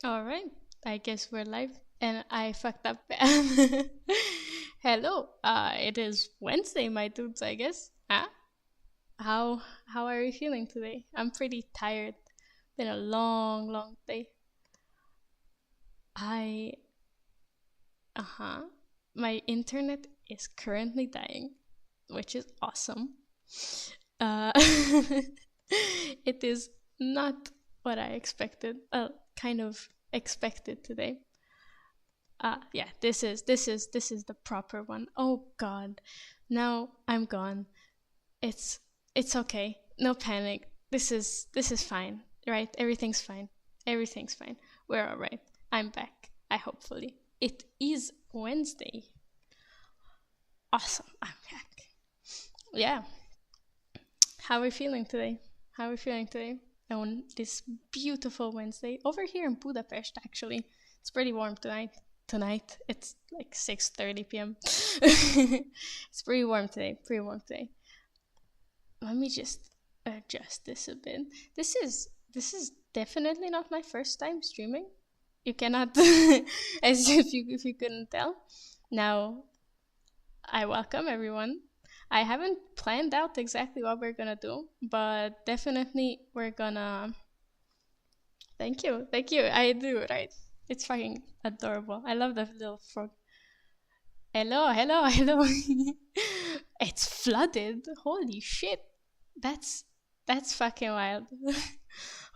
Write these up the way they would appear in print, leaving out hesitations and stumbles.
All right, I guess we're live, and I fucked up bad. Hello, it is Wednesday, my dudes. I guess. How are you feeling today? I'm pretty tired. Been a long, long day. I my internet is currently dying, which is awesome. Uh, it is not what I expected. Kind of expected today. Yeah, this is the proper one. Oh God, now I'm gone. It's it's okay. No panic. This is fine. Right? Everything's fine. Everything's fine. We're all right. I'm back. I hopefully. It is Wednesday. Awesome. I'm back. Yeah. How are we feeling today? How are we feeling today? On this beautiful Wednesday over here in Budapest. Actually, it's pretty warm tonight. Tonight it's like 6:30 p.m. It's pretty warm today. Pretty warm today. Let me just adjust this a bit. This is definitely not my first time streaming. You cannot, as if you couldn't tell. Now, I welcome everyone. I haven't planned out exactly what we're gonna do, but definitely we're gonna. Thank you, thank you. I do, right? It's fucking adorable. I love the little frog. Hello, hello, hello. It's flooded. Holy shit. That's that's fucking wild.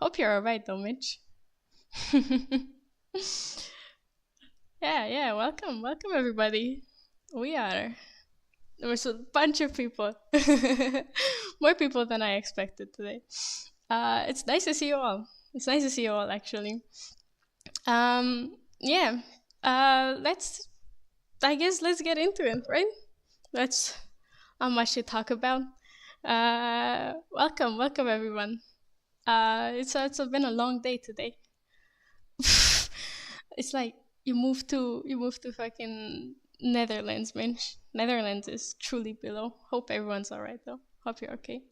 Hope you're alright though, Mitch. Yeah, yeah, welcome, welcome everybody. We are There's a bunch of people. More people than I expected today. It's nice to see you all. It's nice to see you all actually. Yeah. Let's I guess let's get into it, right? That's not much to talk about. Welcome, welcome everyone. It's been a long day today. It's like you moved to fucking Netherlands, man. Netherlands is truly below. Hope everyone's alright though. Hope you're okay.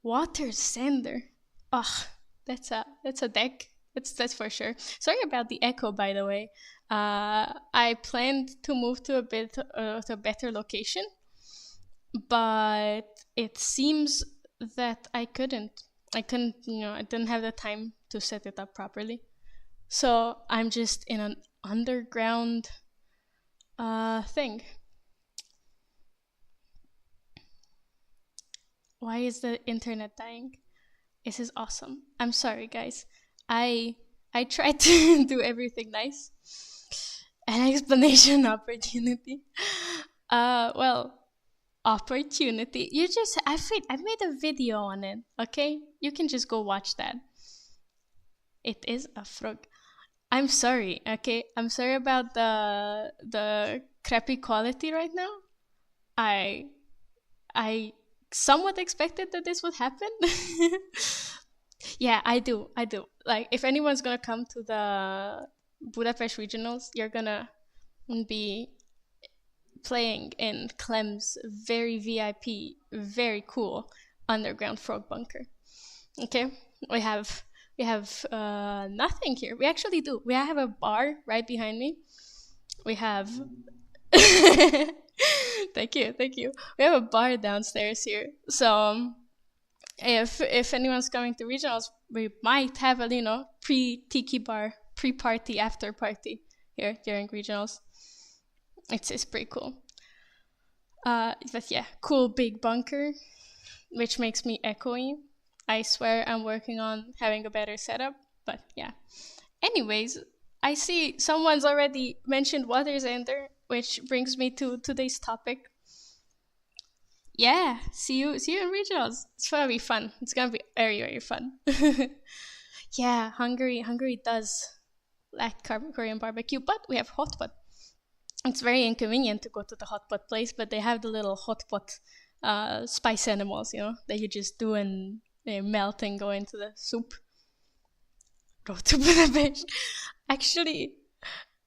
Water sender. Ugh, that's a deck. That's for sure. Sorry about the echo, by the way. I planned to move to a better location, but it seems that I couldn't. I couldn't. I didn't have the time to set it up properly. So I'm just in an underground thing. Why is the internet dying? This is awesome. I'm sorry, guys. I I tried to do everything nice. An explanation opportunity. Well, opportunity. I made a video on it. Okay, you can just go watch that. It is a frog. I'm sorry. Okay, I'm sorry about the crappy quality right now. I I somewhat expected that this would happen. Yeah, I do. I do. Like, if anyone's gonna come to the Budapest regionals, you're gonna be playing in Clem's very VIP, very cool underground frog bunker. Okay, we have nothing here. We actually do. We have a bar right behind me. We have. Thank you, thank you. We have a bar downstairs here. So if anyone's coming to regionals, we might have a pre tiki bar, pre party, after party here during regionals. It's pretty cool. But yeah, cool big bunker, which makes me echoey. I swear I'm working on having a better setup, but yeah. Anyways, I see someone's already mentioned Water Ender, which brings me to today's topic. Yeah, see you in regionals. It's gonna be fun. It's gonna be very, very fun. Yeah, Hungary does lack Korean barbecue, but we have hot pot. It's very inconvenient to go to the hot pot place, but they have the little hot pot spice animals, that you just do and they melt and go into the soup. Road to Budapest. Actually,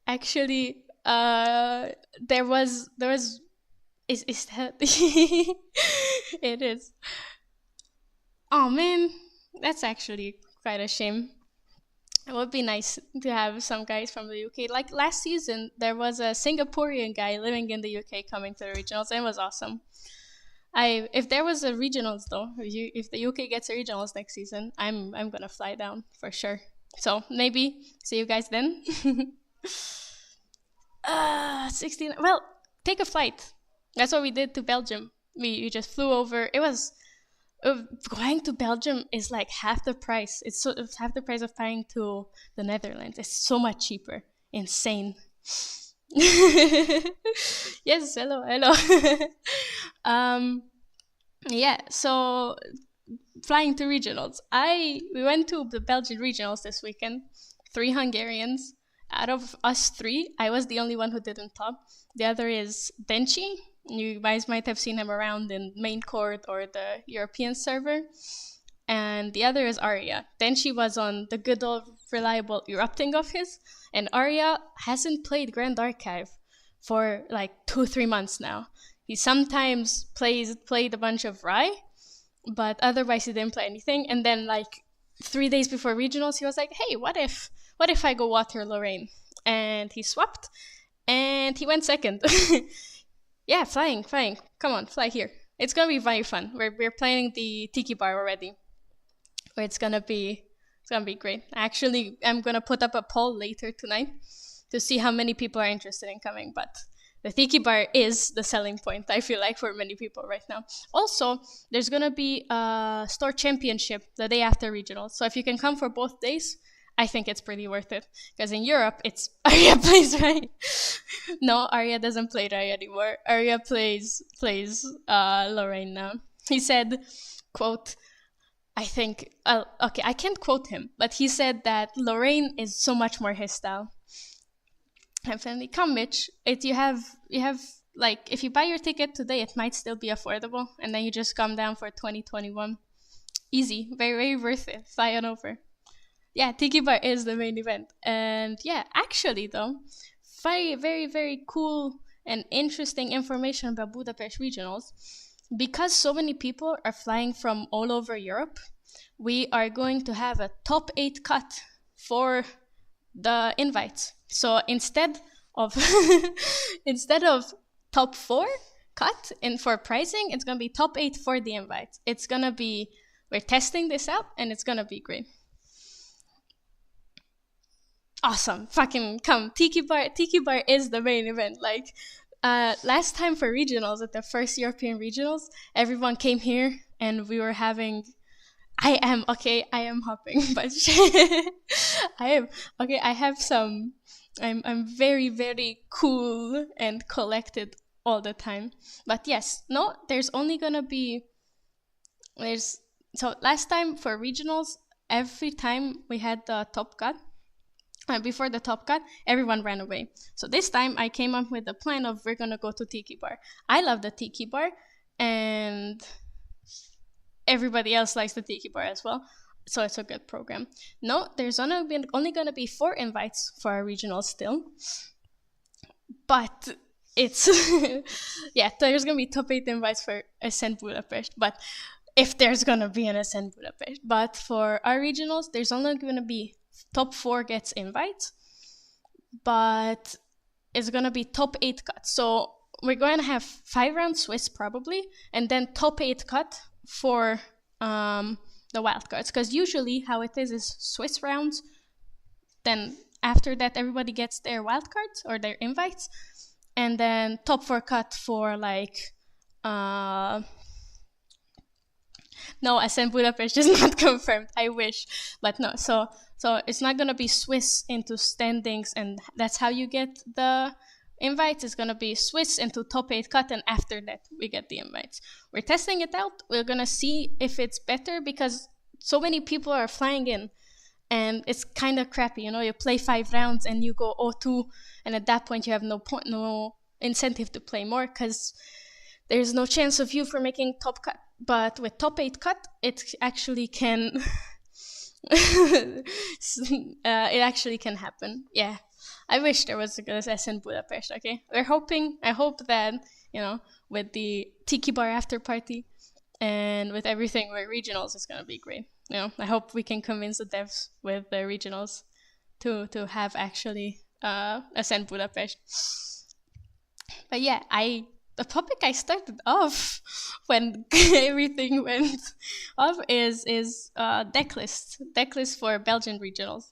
actually, there was is that it is. Oh man, that's actually quite a shame. It would be nice to have some guys from the UK. Like last season, there was a Singaporean guy living in the UK coming to the regionals, and it was awesome. If there was a regionals though, if the UK gets a regionals next season, I'm gonna fly down for sure. So maybe see you guys then. 16. Well, take a flight. That's what we did to Belgium. We just flew over. It was going to Belgium is like half the price. It's half the price of flying to the Netherlands. It's so much cheaper. Insane. Yes, hello. um, yeah. So flying to regionals. We went to the Belgian regionals this weekend. 3 Hungarians. Out of us 3, I was the only one who didn't top. The other is Denchi. You guys might have seen him around in main court or the European server. And the other is Arya. Denchi was on the good old reliable erupting of his. And Arya hasn't played Grand Archive for like 2-3 months now. He sometimes played a bunch of Rye, but otherwise he didn't play anything. And then like 3 days before regionals, he was like, hey, what if I go water Lorraine? And he swapped, and he went second. Yeah, flying. Come on, fly here. It's gonna be very fun. We're planning the Tiki Bar already, where it's gonna be great. Actually, I'm gonna put up a poll later tonight to see how many people are interested in coming. But the Tiki Bar is the selling point, I feel like, for many people right now. Also, there's gonna be a store championship the day after regionals. So if you can come for both days, I think it's pretty worth it. Because in Europe, it's Arya plays Rye. No, Arya doesn't play Rye anymore. Arya plays Lorraine now. He said, quote, I think, okay, I can't quote him, but he said that Lorraine is so much more his style. And finally, come, Mitch. You have like, if you buy your ticket today, it might still be affordable, and then you just come down for 2021. Easy, very, very worth it. Fly on over. Yeah, Tiki Bar is the main event. And yeah, actually though, very, very, very cool and interesting information about Budapest regionals. Because so many people are flying from all over Europe, we are going to have a top 8 cut for the invites. So instead of top 4 cut and for pricing, it's going to be top 8 for the invites. It's going to be, we're testing this out, and it's going to be great. Awesome. Fucking come. Tiki Bar is the main event. Like, last time for regionals, at the first European regionals, everyone came here and we were having, I am hopping, but I have some, I'm very, very cool and collected all the time. But yes, no, there's only gonna be, so last time for regionals, every time we had the top cut, before the top cut, everyone ran away. So this time I came up with the plan of we're gonna go to Tiki Bar. I love the Tiki Bar, and everybody else likes the Tiki Bar as well. So it's a good program. No, there's only gonna be 4 invites for our regional still. But it's yeah, there's gonna be top 8 invites for Ascent Budapest. But if there's gonna be an Ascent Budapest, but for our regionals, there's only gonna be top 4 gets invites, but it's gonna be top 8 cut. So we're going to have 5 rounds Swiss probably, and then top 8 cut for the wildcards. Because usually how it is Swiss rounds, then after that everybody gets their wildcards or their invites, and then top 4 cut for like no, Ascent Budapest is not confirmed. I wish, but no. So it's not gonna be Swiss into standings, and that's how you get the invites. It's gonna be Swiss into top 8 cut, and after that we get the invites. We're testing it out. We're gonna see if it's better, because so many people are flying in, and it's kind of crappy. You know, you play 5 rounds and you go 0-2, and at that point you have no incentive to play more, because there's no chance of you for making top cut. But with top 8 cut, it actually can it actually can happen. Yeah, I wish there was a good Ascent Budapest. Okay, I hope that, you know, with the Tiki Bar after party and with everything with regionals, it's gonna be great. You know, I hope we can convince the devs with the regionals. to have actually ascend Budapest. But yeah, the topic I started off when everything went off is deck list for Belgian regionals.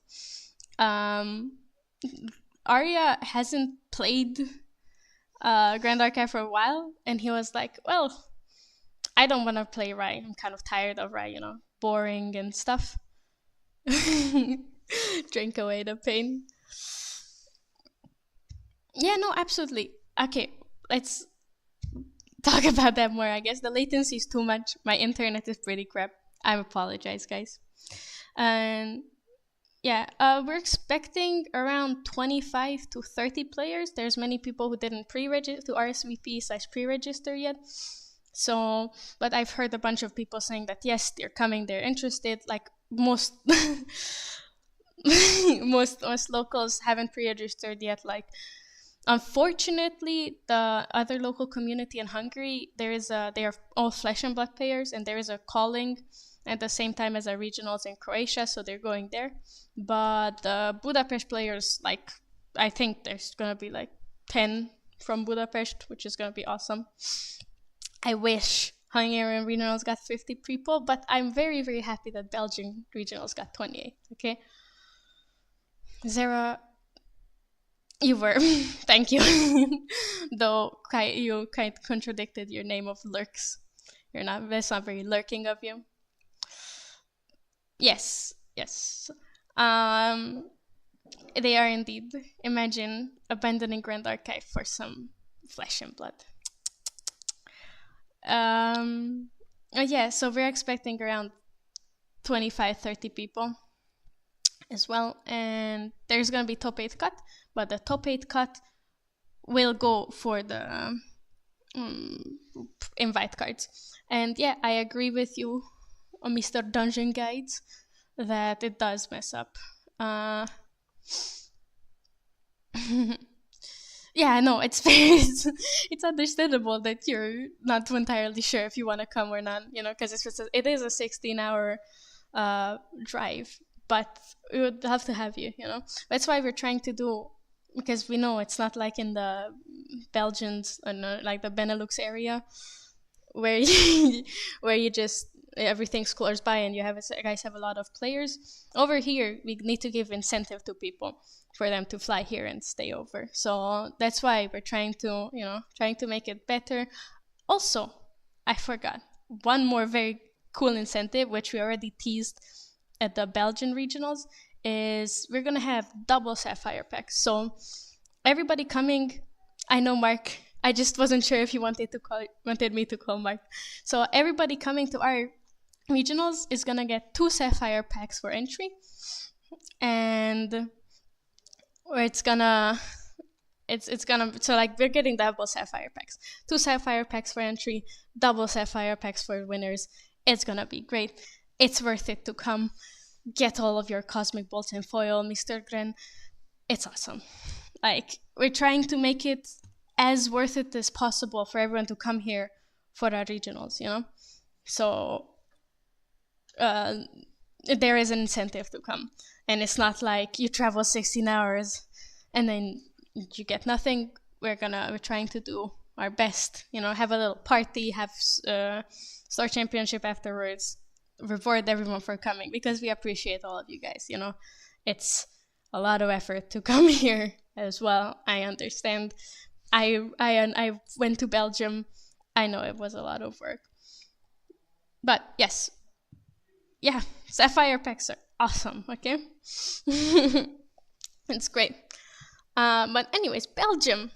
Arya hasn't played Grand Archive for a while, and he was like, "Well, I don't want to play Rye. I'm kind of tired of Rye, boring and stuff." Drink away the pain. Yeah, no, absolutely. Okay, let's talk about that more. I guess the latency is too much. My internet is pretty crap. I apologize, guys. And yeah, we're expecting around 25 to 30 players. There's many people who didn't pre-register to RSVP/pre-register yet. So, but I've heard a bunch of people saying that yes, they're coming, they're interested. Like most most locals haven't pre-registered yet. Like, unfortunately, the other local community in Hungary, they are all Flesh and Blood players, and there is a calling at the same time as our regionals in Croatia, so they're going there. But the Budapest players, like, I think there's gonna be like 10 from Budapest, which is gonna be awesome. I wish Hungarian regionals got 50 people, but I'm very, very happy that Belgian regionals got 28. Okay, Zara, you were. Thank you. Though you kind of contradicted your name of lurks. That's not very lurking of you. Yes. They are indeed. Imagine abandoning Grand Archive for some Flesh and Blood. Yeah, so we're expecting around 25-30 people as well, and there's gonna be top 8 cut, but the top 8 cut will go for the invite cards. And yeah, I agree with you, Mr. Dungeon Guides, that it does mess up. Yeah, no, it's it's understandable that you're not entirely sure if you want to come or not, because it is a 16-hour drive, but we would have to have you, That's why we're trying to do, because we know it's not like in the Belgians, like the Benelux area, where you just everything's close by and guys have a lot of players. Over here, we need to give incentive to people for them to fly here and stay over. So that's why we're trying to make it better. Also, I forgot one more very cool incentive, which we already teased at the Belgian regionals, is we're gonna have double Sapphire packs. So everybody coming, I know Mark, I just wasn't sure if you wanted me to call Mark. So everybody coming to our regionals is gonna get 2 Sapphire packs for entry, and it's gonna so like we're getting double Sapphire packs, 2 Sapphire packs for entry, double Sapphire packs for winners. It's gonna be great. It's worth it to come. Get all of your Cosmic Bolts and foil, Mr. Gren. It's awesome. Like, we're trying to make it as worth it as possible for everyone to come here for our regionals, So there is an incentive to come, and it's not like you travel 16 hours and then you get nothing. We're trying to do our best, have a little party, have Star Championship afterwards, reward everyone for coming, because we appreciate all of you guys. It's a lot of effort to come here as well. I understand. I went to Belgium. I know it was a lot of work, but yes, yeah, Sapphire packs are awesome. Okay, it's great. But anyways, Belgium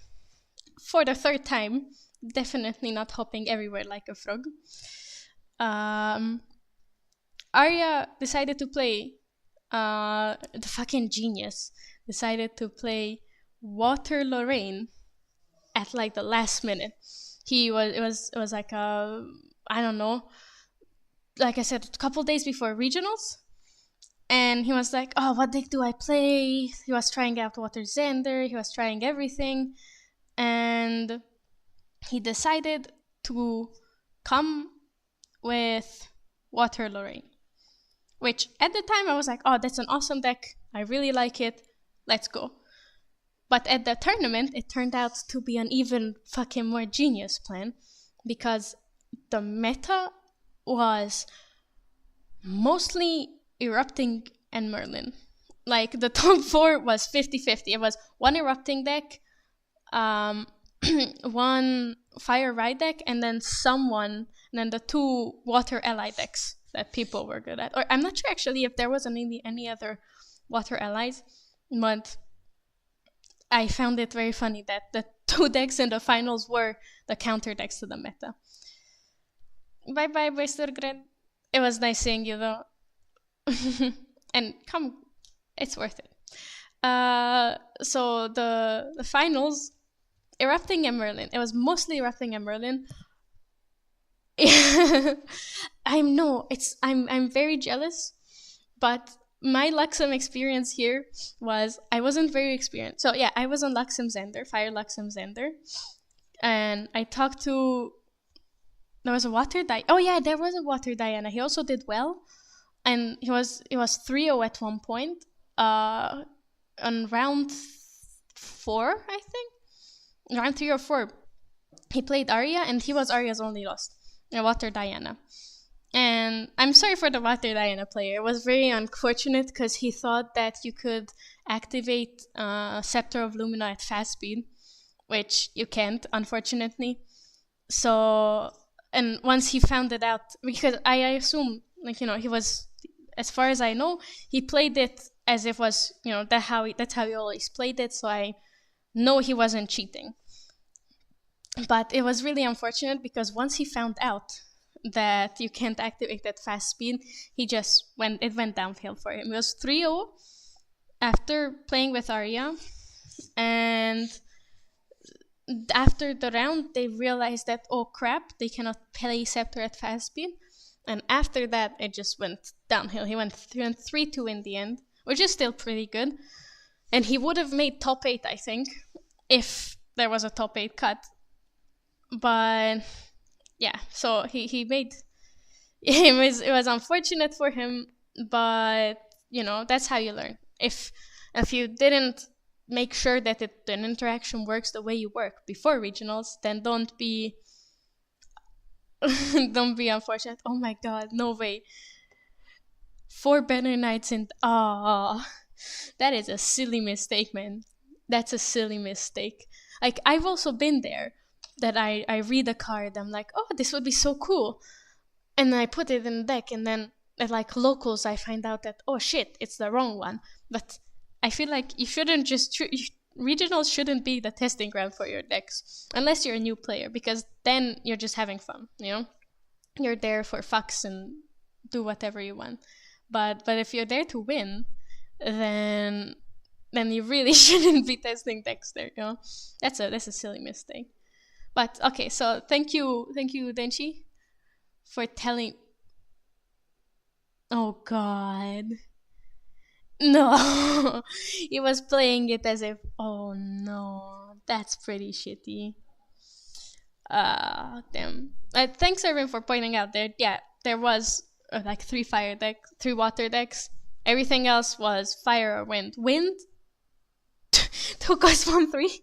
for the 3rd time, definitely not hopping everywhere like a frog. Arya decided to play. The fucking genius decided to play Water Lorraine at like the last minute. It was like I don't know, like I said, a couple days before regionals, and he was like, oh, what deck do I play? He was trying out Water Xander, he was trying everything, and he decided to come with Water Lorraine, which at the time I was like, oh, that's an awesome deck. I really like it. Let's go. But at the tournament, it turned out to be an even fucking more genius plan, because the meta was mostly Erupting and Merlin. Like, the top 4 was 50-50. It was one Erupting deck, one Fire Ride deck, and then the 2 Water Ally decks that people were good at. Or I'm not sure actually if there was any other Water Allies, but I found it very funny that the 2 decks in the finals were the counter decks to the meta. Bye bye, Westergren. It was nice seeing you though. And come, it's worth it. So the finals, Erupting and Merlin. It was mostly Erupting and Merlin. I'm very jealous, but my Luxem experience here was I wasn't very experienced. So yeah, I was on Luxem Zender, Fire Luxem Zender, and I talked to. There was a Water Diana. Oh yeah, there was a Water Diana. He also did well, and he was 3-0 at one point. On round 4, I think, round 3 or 4, he played Arya, and he was Arya's only loss. Water Diana. And I'm sorry for the Water Diana player. It was very unfortunate because he thought that you could activate Scepter of Lumina at fast speed, which you can't, unfortunately. So, and once he found it out, because I assume, he was, as far as I know, he played it as if it was, that's how he always played it, so I know he wasn't cheating. But it was really unfortunate because once he found out that you can't activate that fast speed, it went downhill for him. It was 3-0 after playing with Arya, and after the round they realized that, oh crap, they cannot play Scepter at fast speed, and after that it just went downhill. He went 3-2 in the end, which is still pretty good, and he would have made top 8, I think, if there was a top 8 cut. But yeah, so he made it was unfortunate for him, but that's how you learn. If you didn't make sure that an interaction works the way you work before regionals, then don't be unfortunate. Oh my god, no way. 4 banner knights in that is a silly mistake, man. That's a silly mistake. Like, I've also been there, that I read a card, I'm like, oh, this would be so cool, and I put it in the deck, and then at locals I find out that, oh shit, it's the wrong one. But I feel like you shouldn't just regionals shouldn't be the testing ground for your decks unless you're a new player, because then you're just having fun, you're there for fucks and do whatever you want. But if you're there to win, then you really shouldn't be testing decks there. That's a silly mistake. But okay, so thank you, Denchi, for telling. Oh god, no, he was playing it as if. Oh no, that's pretty shitty. Damn. Thanks everyone for pointing out there. Yeah, there was 3 fire decks, 3 water decks. Everything else was fire or wind. Wind. 2 cost 1/3.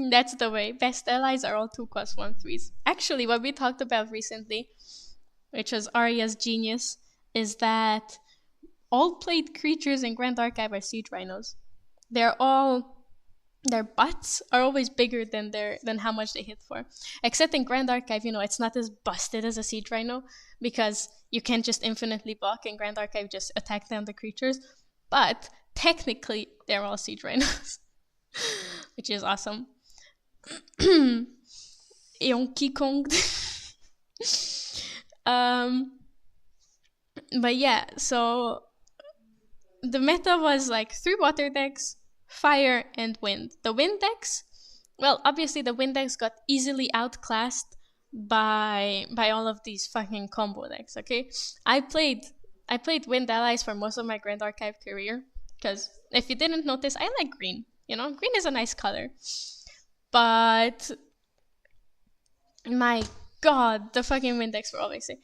That's the way. Best allies are all 2 cost 1/3s. Actually, what we talked about recently, which was Arya's genius, is that all played creatures in Grand Archive are siege rhinos. Their butts are always bigger than how much they hit for. Except in Grand Archive, it's not as busted as a siege rhino, because you can't just infinitely block in Grand Archive, just attack down the creatures. But technically, they're all siege rhinos, which is awesome. Yonky Kong. But yeah, so the meta was 3 water decks, fire, and wind. The wind decks, well, obviously the wind decks got easily outclassed by all of these fucking combo decks. Okay, I played wind allies for most of my Grand Archive career, because if you didn't notice, I like green. Green is a nice color. But my god, the fucking wind decks were always sick.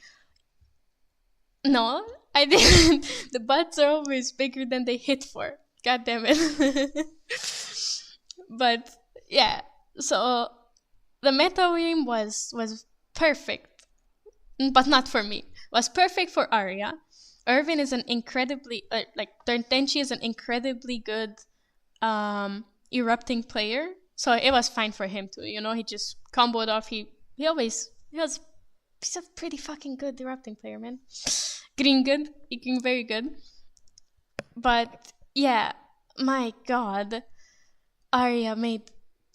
No, I didn't. The butts are always bigger than they hit for. God damn it. But yeah, so the meta game was perfect, but not for me. Was perfect for Arya. Irvin is an incredibly Tenchi is an incredibly good erupting player, so it was fine for him too. He just comboed off. He's a pretty fucking good erupting player, man. Getting good, getting very good. But yeah, my god, Arya made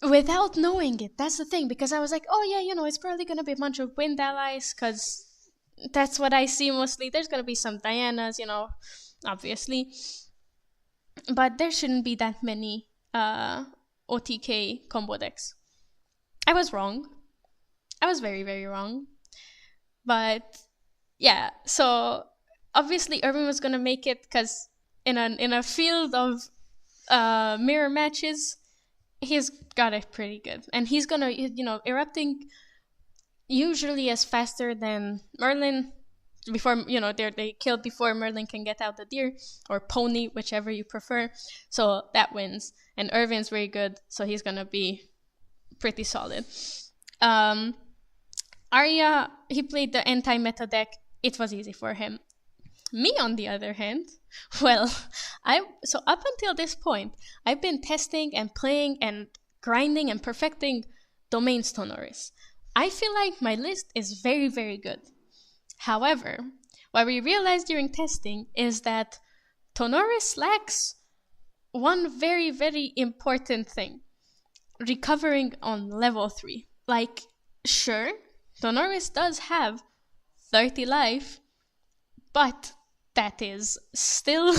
without knowing it. That's the thing, because I was like, oh yeah, it's probably gonna be a bunch of wind allies, because that's what I see mostly. There's gonna be some Dianas, obviously, but there shouldn't be that many OTK combo decks. I was wrong. I was very, very wrong. But yeah, so obviously Irvin was gonna make it, because in a field of mirror matches, he's got it pretty good, and he's gonna erupting usually is faster than Merlin. Before they killed before Merlin can get out the deer or pony, whichever you prefer. So that wins, and Irvin's very good, so he's gonna be pretty solid. Arya, he played the anti-meta deck. It was easy for him. Me, on the other hand, well, so up until this point, I've been testing and playing and grinding and perfecting Domains Tonoris. I feel like my list is very, very good. However, what we realized during testing is that Tonoris lacks one very, very important thing: recovering on level 3. Like, sure, Tonoris does have 30 life, but that is still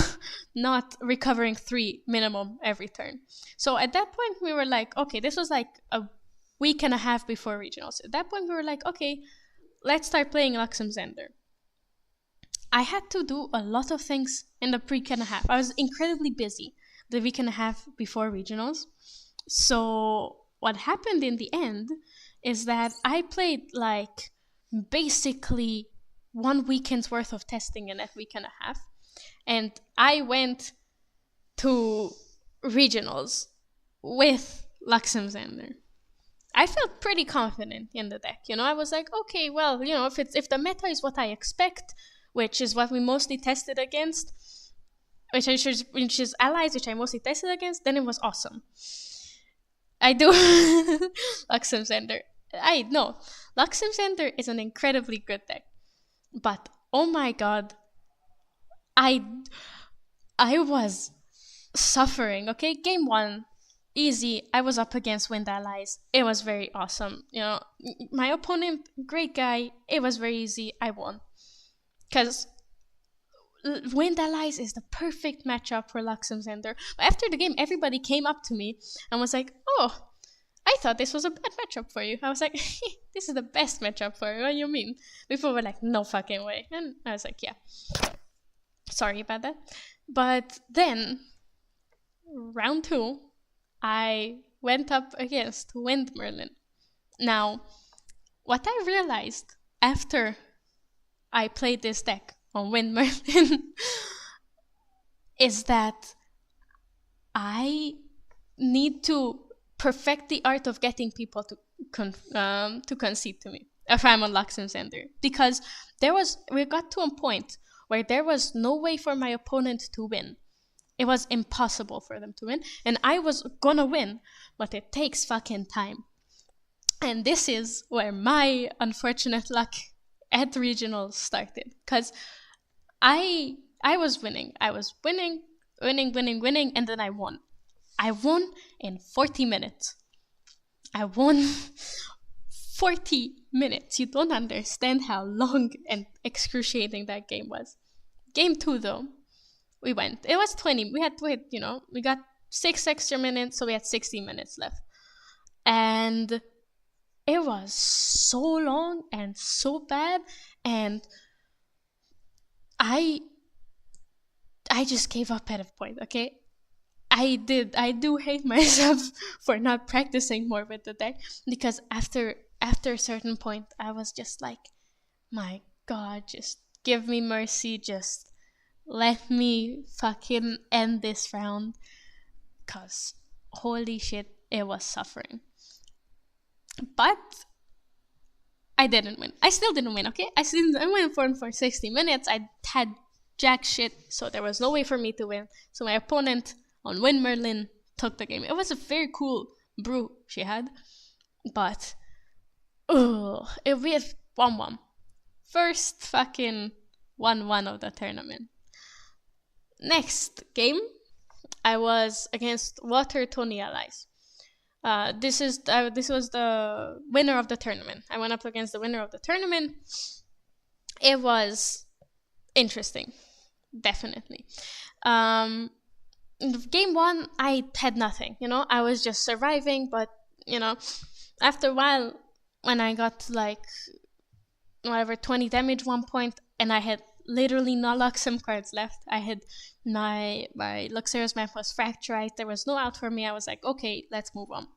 not recovering 3 minimum every turn. So at that point, we were like, okay, this was like a week and a half before regionals. At that point, we were like, okay, let's start playing Luxem Xander. I had to do a lot of things in the week and a half. I was incredibly busy the week and a half before regionals. So what happened in the end is that I played like basically 1 weekend's worth of testing in that week and a half. And I went to regionals with Luxem Xander. I felt pretty confident in the deck. I was like, okay, well, if the meta is what I expect, which is what we mostly tested against, which is allies, which I mostly tested against, then it was awesome. I do Luxem Xander. I know Luxem Xander is an incredibly good deck, but oh my god, I was suffering. Okay, game 1. Easy. I was up against Wind Allies. It was very awesome. My opponent, great guy. It was very easy. I won. Because Wind Allies is the perfect matchup for Luxem Xander. But after the game, everybody came up to me and was like, oh, I thought this was a bad matchup for you. I was like, this is the best matchup for you. What do you mean? People were like, no fucking way. And I was like, yeah. Sorry about that. But then, round 2, I went up against Wind Merlin. Now, what I realized after I played this deck on Wind Merlin is that I need to perfect the art of getting people to concede to me if I'm on Luxem Xander. Because we got to a point where there was no way for my opponent to win. It was impossible for them to win. And I was gonna win, but it takes fucking time. And this is where my unfortunate luck at regionals started. Because I was winning. I was winning, and then I won. I won in 40 minutes. I won 40 minutes. You don't understand how long and excruciating that game was. Game 2, though. We went. It was 20. We got 6 extra minutes, so we had 60 minutes left. And it was so long and so bad, and I just gave up at a point, okay? I do hate myself for not practicing more with the deck, because after a certain point, I was just like, my god, just give me mercy, just let me fucking end this round, cause holy shit, it was suffering. But I didn't win. I still didn't win, okay? I went for 60 minutes. I had jack shit, so there was no way for me to win. So my opponent on Win Merlin took the game. It was a very cool brew she had, but we had 1-1. First fucking 1-1 of the tournament. Next game, I was against Water Tony Allies. This was the winner of the tournament. I went up against the winner of the tournament. It was interesting, definitely. Game 1, I had nothing. I was just surviving. But after a while, when I got to like whatever 20 damage 1 point, and I had literally no Luxem cards left. I had my Luxurious map was fractured. There was no out for me. I was like, okay, let's move on.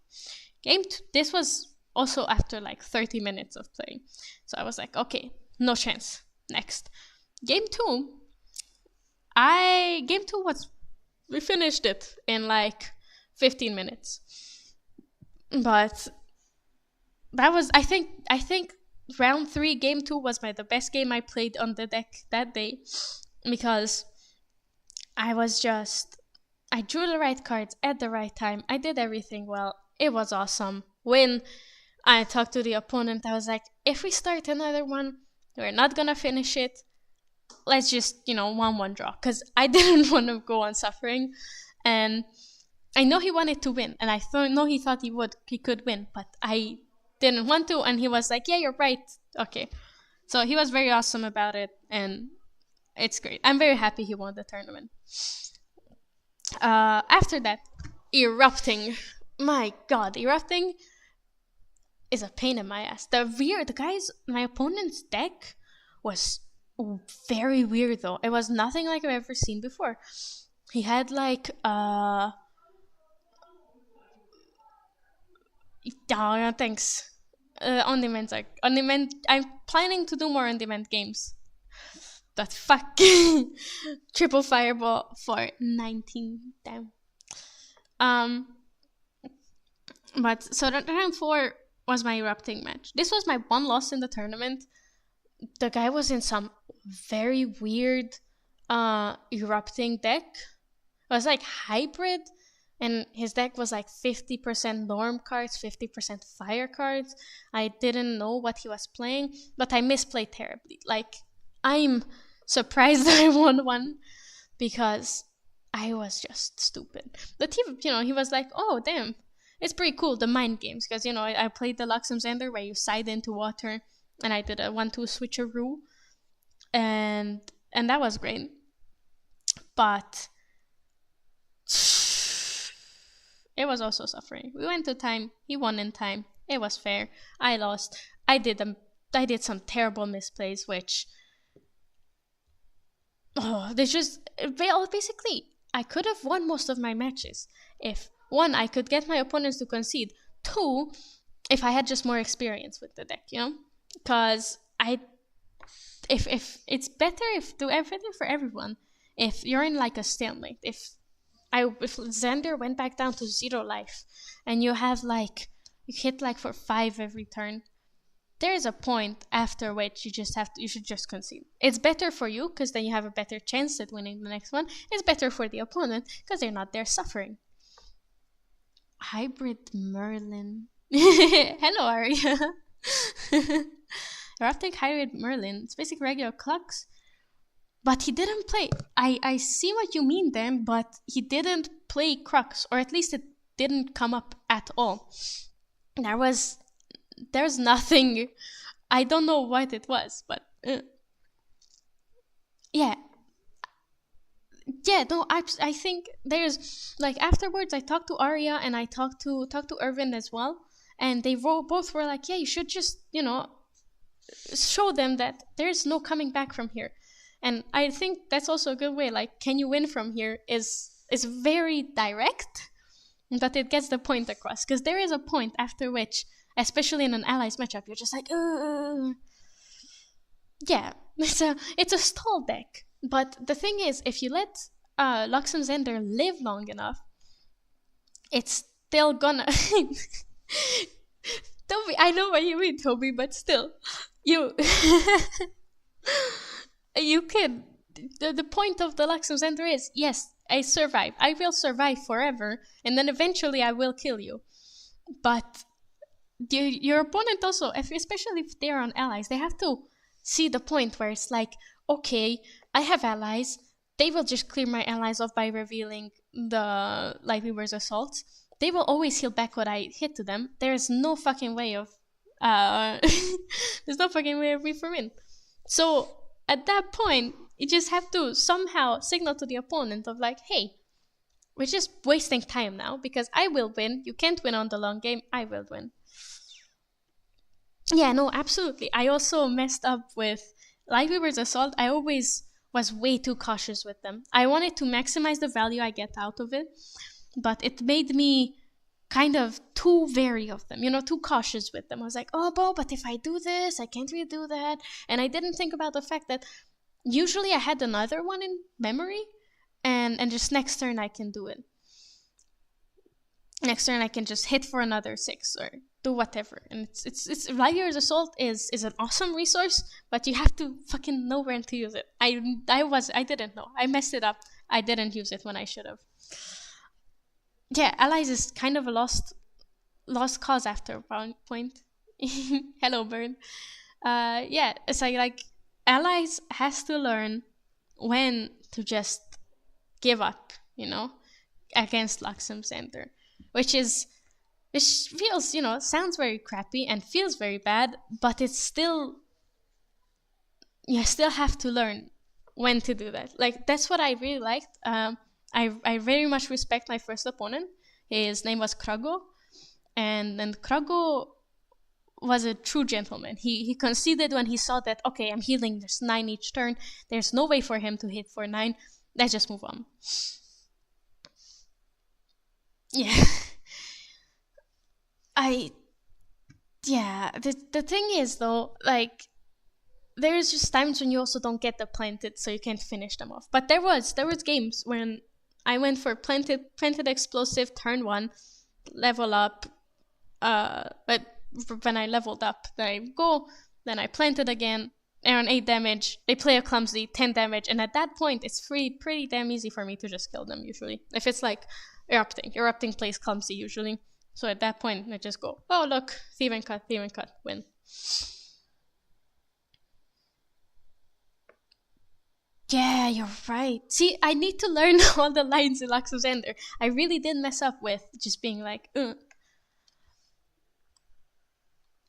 Game 2, this was also after like 30 minutes of playing. So I was like, okay, no chance. Next. Game 2 we finished it in like 15 minutes. But that was, I think round 3, game 2 was the best game I played on the deck that day, because I drew the right cards at the right time. I did everything well. It was awesome. When I talked to the opponent, I was like, if we start another one, we're not gonna finish it. Let's just, 1-1 draw, because I didn't want to go on suffering. And I know he wanted to win, and I know he thought he could win, but I didn't want to, and he was like, yeah, you're right. Okay. So he was very awesome about it, and it's great. I'm very happy he won the tournament. After that, Erupting. My god, Erupting is a pain in my ass. My opponent's deck was very weird, though. It was nothing like I've ever seen before. He had like thanks. On-demand, I'm planning to do more on-demand games. But fuck. Triple Fireball for 19. Damn. But so round 4 was my Erupting match. This was my one loss in the tournament. The guy was in some very weird Erupting deck. It was like hybrid. And his deck was like 50% Norm cards, 50% Fire cards. I didn't know what he was playing, but I misplayed terribly. Like, I'm surprised that I won one, because I was just stupid. But he was like, oh, damn, it's pretty cool, the mind games. Because, I played the Luxem Xander where you side into water, and I did a 1-2 switcheroo. And that was great. But it was also suffering. We went to time. He won in time. It was fair. I lost. I did some terrible misplays, which basically I could have won most of my matches if 1, I could get my opponents to concede. 2, if I had just more experience with the deck, because if it's better if do everything for everyone. If you're in like a stalemate, if Xander went back down to 0 life, and you hit like for 5 every turn, there is a point after which you should just concede. It's better for you, because then you have a better chance at winning the next one. It's better for the opponent, because they're not there suffering. Hybrid Merlin. Hello, Aria. Erupting Hybrid Merlin. It's basically regular Clucks. But he didn't play. I see what you mean then, but he didn't play Crux, or at least it didn't come up at all. There's nothing. I don't know what it was, but yeah. No, I think there's like afterwards I talked to Arya and I talked to Irvin as well, and they both were like, yeah, you should just show them that there's no coming back from here. And I think that's also a good way. Like, can you win from here is very direct, but it gets the point across. Because there is a point after which, especially in an allies matchup, you're just like, yeah, it's a stall deck. But the thing is, if you let Luxem Zender live long enough, it's still gonna. Toby, I know what you mean, Toby, but still, you you can. The point of the Luxem Zender is, yes, I survive. I will survive forever, and then eventually I will kill you. But your opponent also, especially if they're on allies, they have to see the point where it's like, okay, I have allies. They will just clear my allies off by revealing the Lightweaver's assaults. They will always heal back what I hit to them. There's no fucking way of there's no fucking way of me for win. So at that point, you just have to somehow signal to the opponent of like, hey, we're just wasting time now because I will win. You can't win on the long game. I will win. Yeah, no, absolutely. I also messed up with Lightweaver's Assault. I always was way too cautious with them. I wanted to maximize the value I get out of it, but it made me kind of too wary of them, too cautious with them. I was like, oh, but if I do this, I can't really do that. And I didn't think about the fact that usually I had another one in memory, and just next turn I can do it. Next turn I can just hit for another 6 or do whatever. And it's Lightweaver's Assault is an awesome resource, but you have to fucking know when to use it. I didn't know. I messed it up. I didn't use it when I should have. Yeah, allies is kind of a lost cause after a point. Hello, bird. Yeah, it's like allies has to learn when to just give up, against Luxem Center, which feels, sounds very crappy and feels very bad, but it's still, you still have to learn when to do that. Like, that's what I really liked. I very much respect my first opponent. His name was Krago, and Krago was a true gentleman. He conceded when he saw that, okay, I'm healing just 9 each turn. There's no way for him to hit for 9. Let's just move on. Yeah. The thing is, though, like, there's just times when you also don't get the planted, so you can't finish them off. But there was games when I went for planted explosive turn 1, level up, but when I leveled up, then I go, then I planted again, and on 8 damage, they play a clumsy, 10 damage, and at that point, it's pretty damn easy for me to just kill them, usually. If it's like Erupting plays clumsy, usually. So at that point, I just go, oh, look, Thieving Cut, win. Yeah, you're right. See, I need to learn all the lines in Luxem Zender. I really did mess up with just being like, I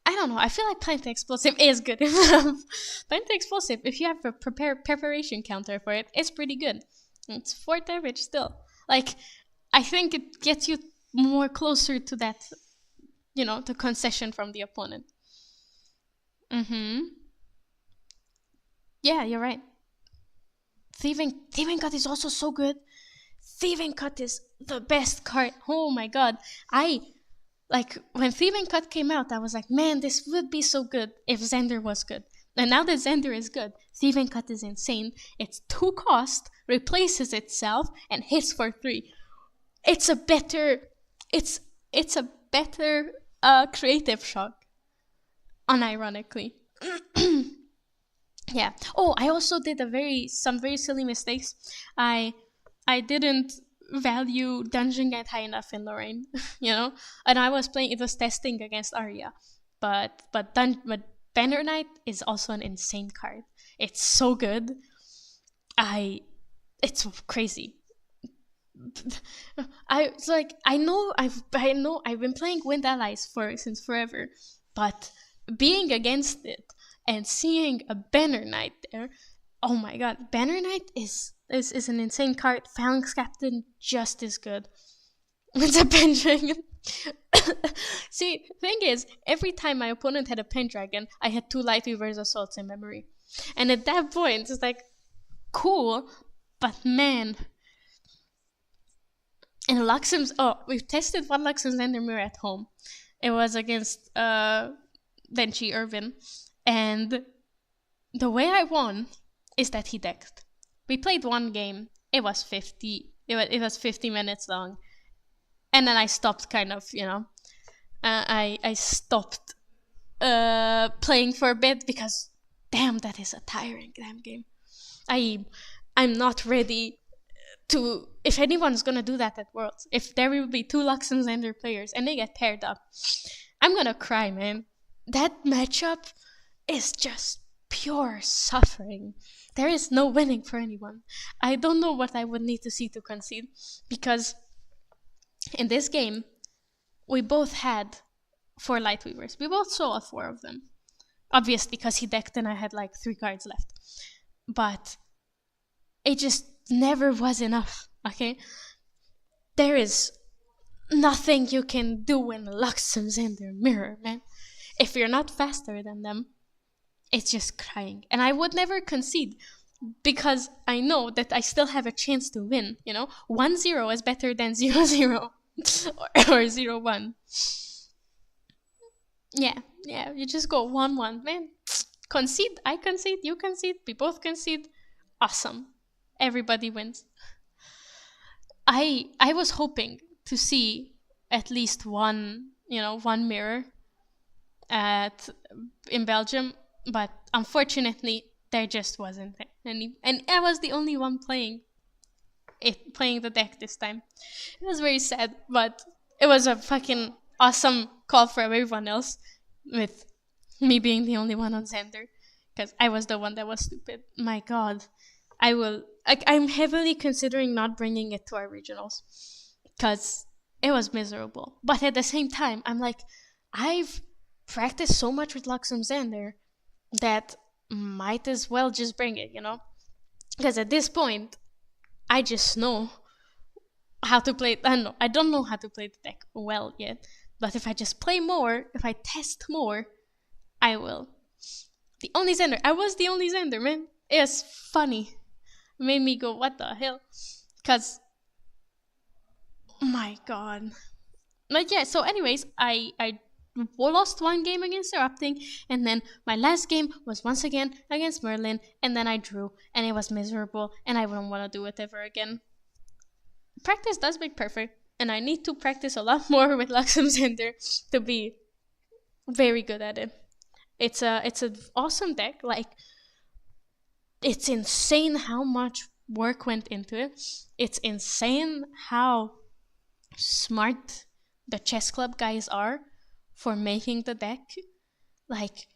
don't know. I feel like Plant Explosive is good enough. Plant Explosive, if you have a preparation counter for it, it's pretty good. It's 4 damage still. Like, I think it gets you more closer to that, the concession from the opponent. Yeah, you're right. Thieving Cut is also so good. Thieving Cut is the best card. Oh my god. When Thieving Cut came out, I was like, man, this would be so good if Zender was good. And now that Zender is good, Thieving Cut is insane. It's 2 cost, replaces itself, and hits for 3. It's a better creative shock, unironically. Yeah. Oh, I also did some very silly mistakes. I didn't value Dungeon Guide high enough in Lorraine, and I was playing. It was testing against Arya, but Banner Knight is also an insane card. It's so good. It's crazy. I know I've been playing Wind Allies since forever, but being against it and seeing a Banner Knight there, oh my god, Banner Knight is an insane card. Phalanx Captain just as good. It's a Pendragon. See, thing is, every time my opponent had a Pendragon, I had 2 Lightweaver's Assaults in memory, and at that point, it's like, cool, but man. And we've tested one Luxem Zender mirror at home. It was against Denchi Irvin. And the way I won is that he decked. We played one game. It was 50. It was 50 minutes long, and then I stopped. Kind of, I stopped playing for a bit because, damn, that is a tiring damn game. I'm not ready to. If anyone's gonna do that at Worlds, if there will be 2 Luxembourg players and they get paired up, I'm gonna cry, man. That matchup is just pure suffering. There is no winning for anyone. I don't know what I would need to see to concede, because in this game, we both had 4 Lightweavers. We both saw all 4 of them. Obvious, because he decked and I had like 3 cards left. But it just never was enough, okay? There is nothing you can do when Luxem's in their mirror, man. If you're not faster than them, it's just crying. And I would never concede, because I know that I still have a chance to win, 1-0 is better than 0-0 or 0-1. Yeah, you just go 1-1, man. Concede, I concede, you concede, we both concede. Awesome. Everybody wins. I was hoping to see at least one mirror in Belgium, but unfortunately there just wasn't any, and I was the only one playing the deck this time. It was very sad, but it was a fucking awesome call for everyone else, with me being the only one on Xander, because I was the one that was stupid. My god. I'm heavily considering not bringing it to our regionals, because it was miserable. But at the same time, I'm like, I've practiced so much with Luxem Xander that might as well just bring it, Because at this point, I just know how to play. I don't know how to play the deck well yet. But if I just play more, if I test more, I will. The only Xander. I was the only Xander, man. It was funny. It made me go, what the hell? Because, my god. But yeah, so anyways, I lost one game against Erupting, and then my last game was once again against Merlin, and then I drew, and it was miserable, and I wouldn't want to do it ever again. Practice does make perfect, and I need to practice a lot more with Luxem Xander to be very good at it. It's an awesome deck. Like, it's insane how much work went into it. It's insane how smart the chess club guys are for making the deck. Like,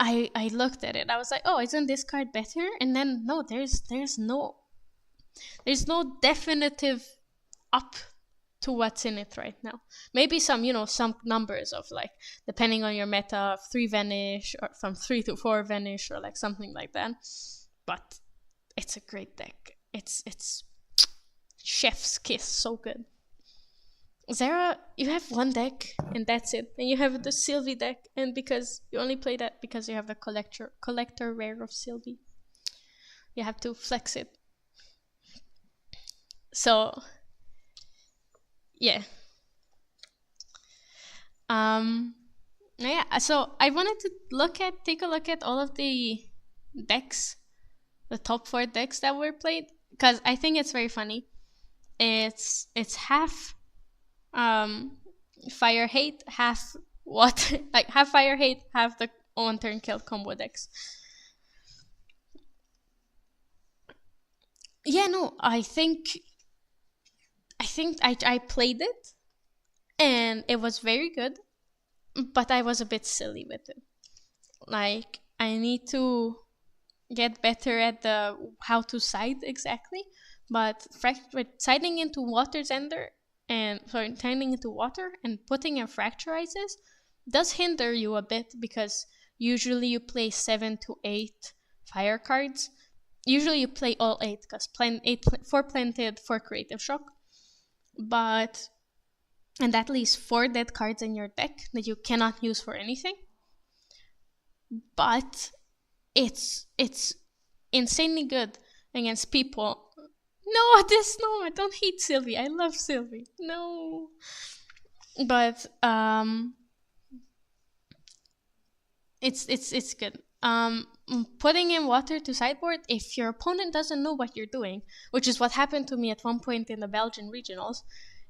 I looked at it. I was like, oh, isn't this card better? And then no, there's no definitive up to what's in it right now. Maybe some numbers of, like, depending on your meta, of 3 vanish, or from 3 to 4 vanish, or like something like that. But it's a great deck. It's chef's kiss, so good. Zara, you have one deck and that's it. And you have the Sylvie deck, and because you only play that because you have the collector rare of Sylvie, you have to flex it. So yeah. Yeah, so I wanted to take a look at all of the decks, the top 4 decks that were played, because I think it's very funny. It's half fire hate, half water, like half fire hate, half the 1 turn kill combo decks. Yeah, no, I think I played it, and it was very good, but I was a bit silly with it. Like, I need to get better at how to side exactly, but siding into water Xander, turning into water and putting in fracturizes does hinder you a bit, because usually you play 7 to 8 fire cards. Usually you play all 8, because 4 planted, 4 creative shock. And that leaves 4 dead cards in your deck that you cannot use for anything. But it's insanely good against people. No, I don't hate Sylvie. I love Sylvie. No. But it's good. putting in water to sideboard if your opponent doesn't know what you're doing, which is what happened to me at one point in the Belgian regionals,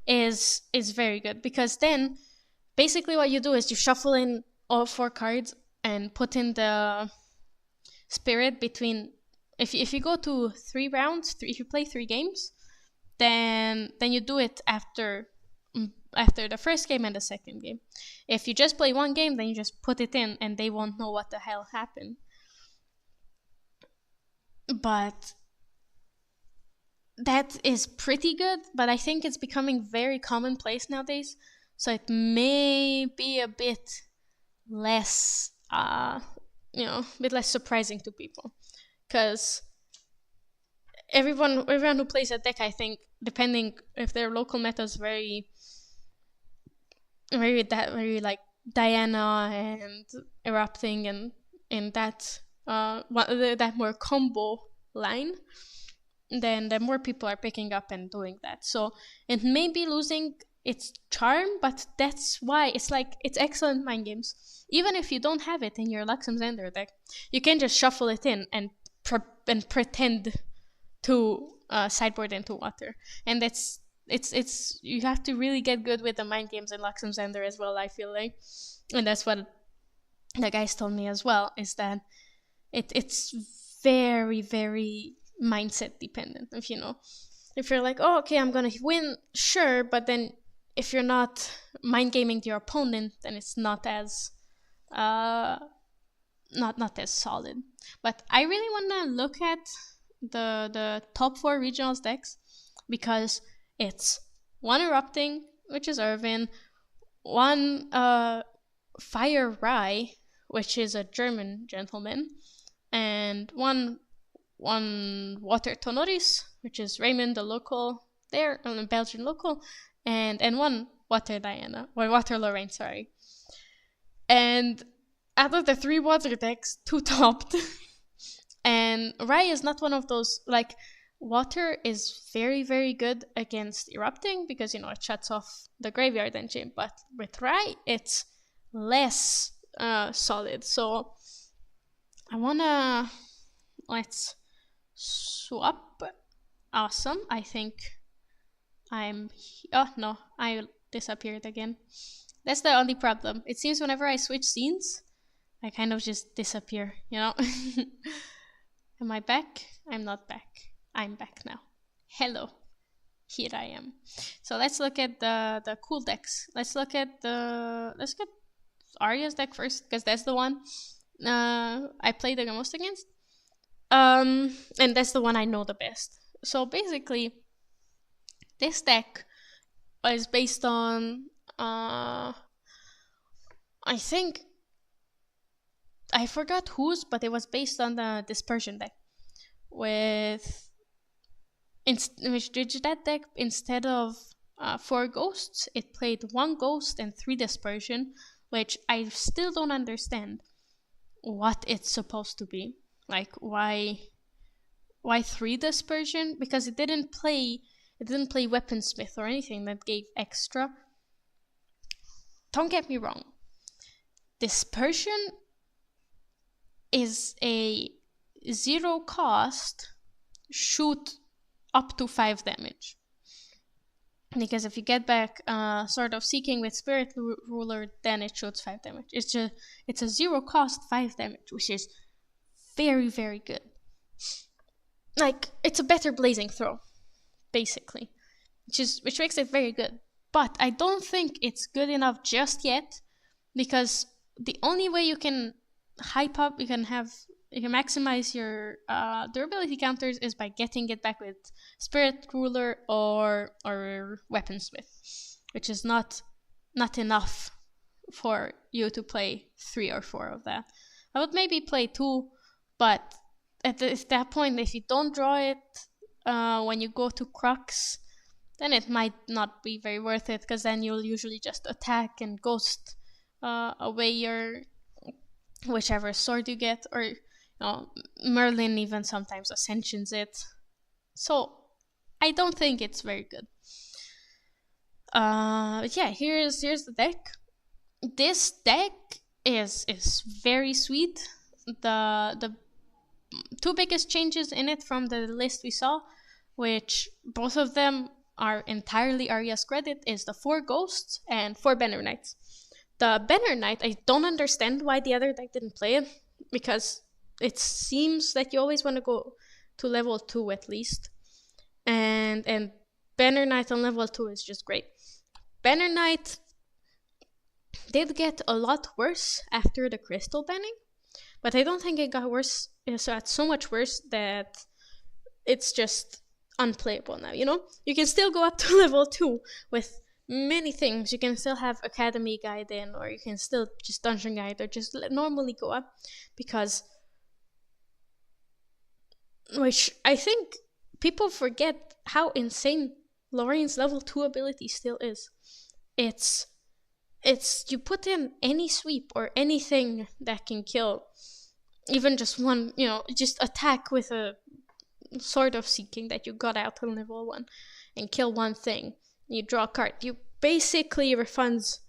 is very good, because then basically what you do is you shuffle in all 4 cards and put in the spirit between. If you go to 3 rounds, if you play 3 games, then you do it after the first game and the second game. If you just play 1 game, then you just put it in and they won't know what the hell happened. But that is pretty good, but I think it's becoming very commonplace nowadays, so it may be a bit less a bit less surprising to people, because everyone who plays a deck, I think, depending if their local meta is very like Diana and erupting and in that that more combo line, then the more people are picking up and doing that. So it may be losing its charm, but that's why it's excellent mind games. Even if you don't have it in your Luxem Xander deck, you can just shuffle it in and pretend to sideboard into water. And it's you have to really get good with the mind games in Luxem Xander as well, I feel like. And that's what the guys told me as well, is that it's very, very mindset dependent. If you're like, oh, okay, I'm gonna win, sure, but then if you're not mind gaming your opponent, then it's not as not as solid. But I really wanna look at the top 4 regionals decks, because it's 1 erupting, which is Irvin, 1 Fire Rye, which is a German gentleman, and one Water Tonoris, which is Raymond, the local there, the Belgian local, and 1 Water Diana, or Water Lorraine, sorry. And out of the 3 water decks, 2 topped. And Rye is not one of those, like, water is very, very good against erupting, because, it shuts off the graveyard engine, but with Rye, it's less solid. So I wanna, let's swap. Awesome. I think oh no, I disappeared again. That's the only problem. It seems whenever I switch scenes, I kind of just disappear, Am I back? I'm not back. I'm back now. Hello. Here I am. So let's look at the cool decks. Let's look at Arya's deck first, because that's the one I play the most against. And that's the one I know the best. So basically, this deck is based on I think I forgot whose, but it was based on the Dispersion deck, which that deck, instead of 4 ghosts, it played 1 ghost and 3 Dispersion, which I still don't understand what it's supposed to be. Like, why 3 Dispersion? Because it didn't play Weaponsmith or anything that gave extra. Don't get me wrong. Dispersion is a 0 cost shoot up to 5 damage. Because if you get back Sword of Seeking with Spirit Ruler, then it shoots 5 damage. It's a 0 cost 5 damage, which is very, very good. Like, it's a better Blazing Throw, basically, which makes it very good. But I don't think it's good enough just yet, because the only way you can hype up, you can maximize your durability counters is by getting it back with Spirit Ruler or Weaponsmith, which is not enough for you to play 3 or 4 of that. I would maybe play 2, but at that point, if you don't draw it when you go to Crux, then it might not be very worth it, because then you'll usually just attack and ghost away your whichever sword you get, or Merlin even sometimes ascensions it. So I don't think it's very good. But yeah, here's the deck. This deck is very sweet. the two biggest changes in it from the list we saw, which both of them are entirely Arya's credit, is the 4 ghosts and 4 banner knights. The banner knight, I don't understand why the other deck didn't play it, because it seems that you always want to go to level 2 at least, and banner knight on level 2 is just great. Banner knight did get a lot worse after the crystal banning, but I don't think it got worse. So it's so much worse that it's just unplayable now, you know? You can still go up to level 2 with many things. You can still have Academy Guide in, or you can still just Dungeon Guide, or just normally go up, because... Which I think people forget how insane Lorraine's level 2 ability still is. It's you put in any sweep or anything that can kill, even just one, just attack with a Sword of Seeking that you got out on level 1 and kill one thing. You draw a card. You basically refunds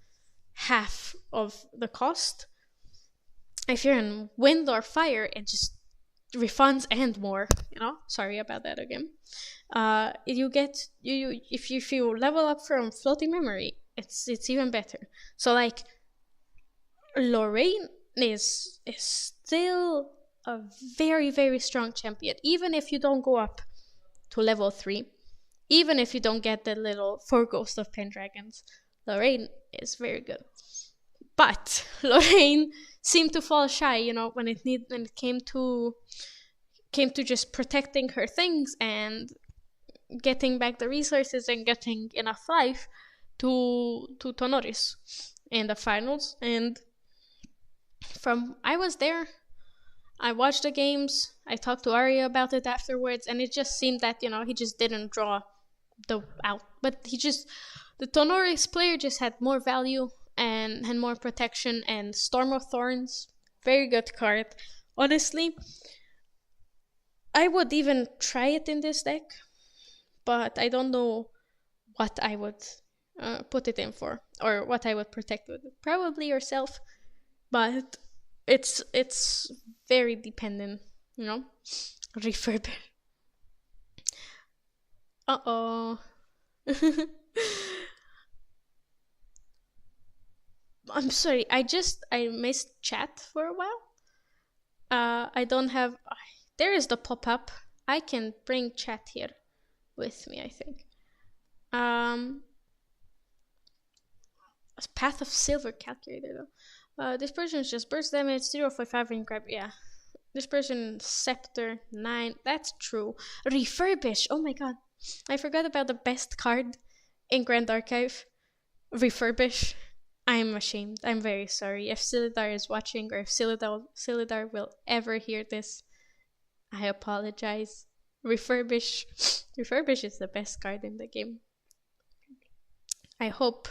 half of the cost. If you're in Wind or Fire, it just refunds and more. Sorry about that again. You get if you level up from Floating Memory, it's even better. So like, Lorraine is still a very, very strong champion, even if you don't go up to level 3, even if you don't get the little 4 Ghost of Pendragons. Lorraine is very good, but Lorraine seemed to fall shy, when it came to just protecting her things and getting back the resources and getting enough life to Tonoris in the finals. And I was there, I watched the games, I talked to Arya about it afterwards, and it just seemed that, he just didn't draw the out. But the Tonoris player just had more value and more protection, and Storm of Thorns, very good card. Honestly, I would even try it in this deck, but I don't know what I would put it in for, or what I would protect with it. Probably yourself, but it's very dependent, Refurb. Uh-oh. I'm sorry, I missed chat for a while. I don't have... There is the pop-up. I can bring chat here with me, I think. Path of Silver calculator, though. This person's just burst damage, 0.5 and grab... Yeah. This person, Scepter, 9. That's true. Refurbish. Oh my god. I forgot about the best card in Grand Archive. Refurbish. I'm ashamed. I'm very sorry. If Silidar is watching, or if Silidar will ever hear this, I apologize. Refurbish. Refurbish is the best card in the game. I hope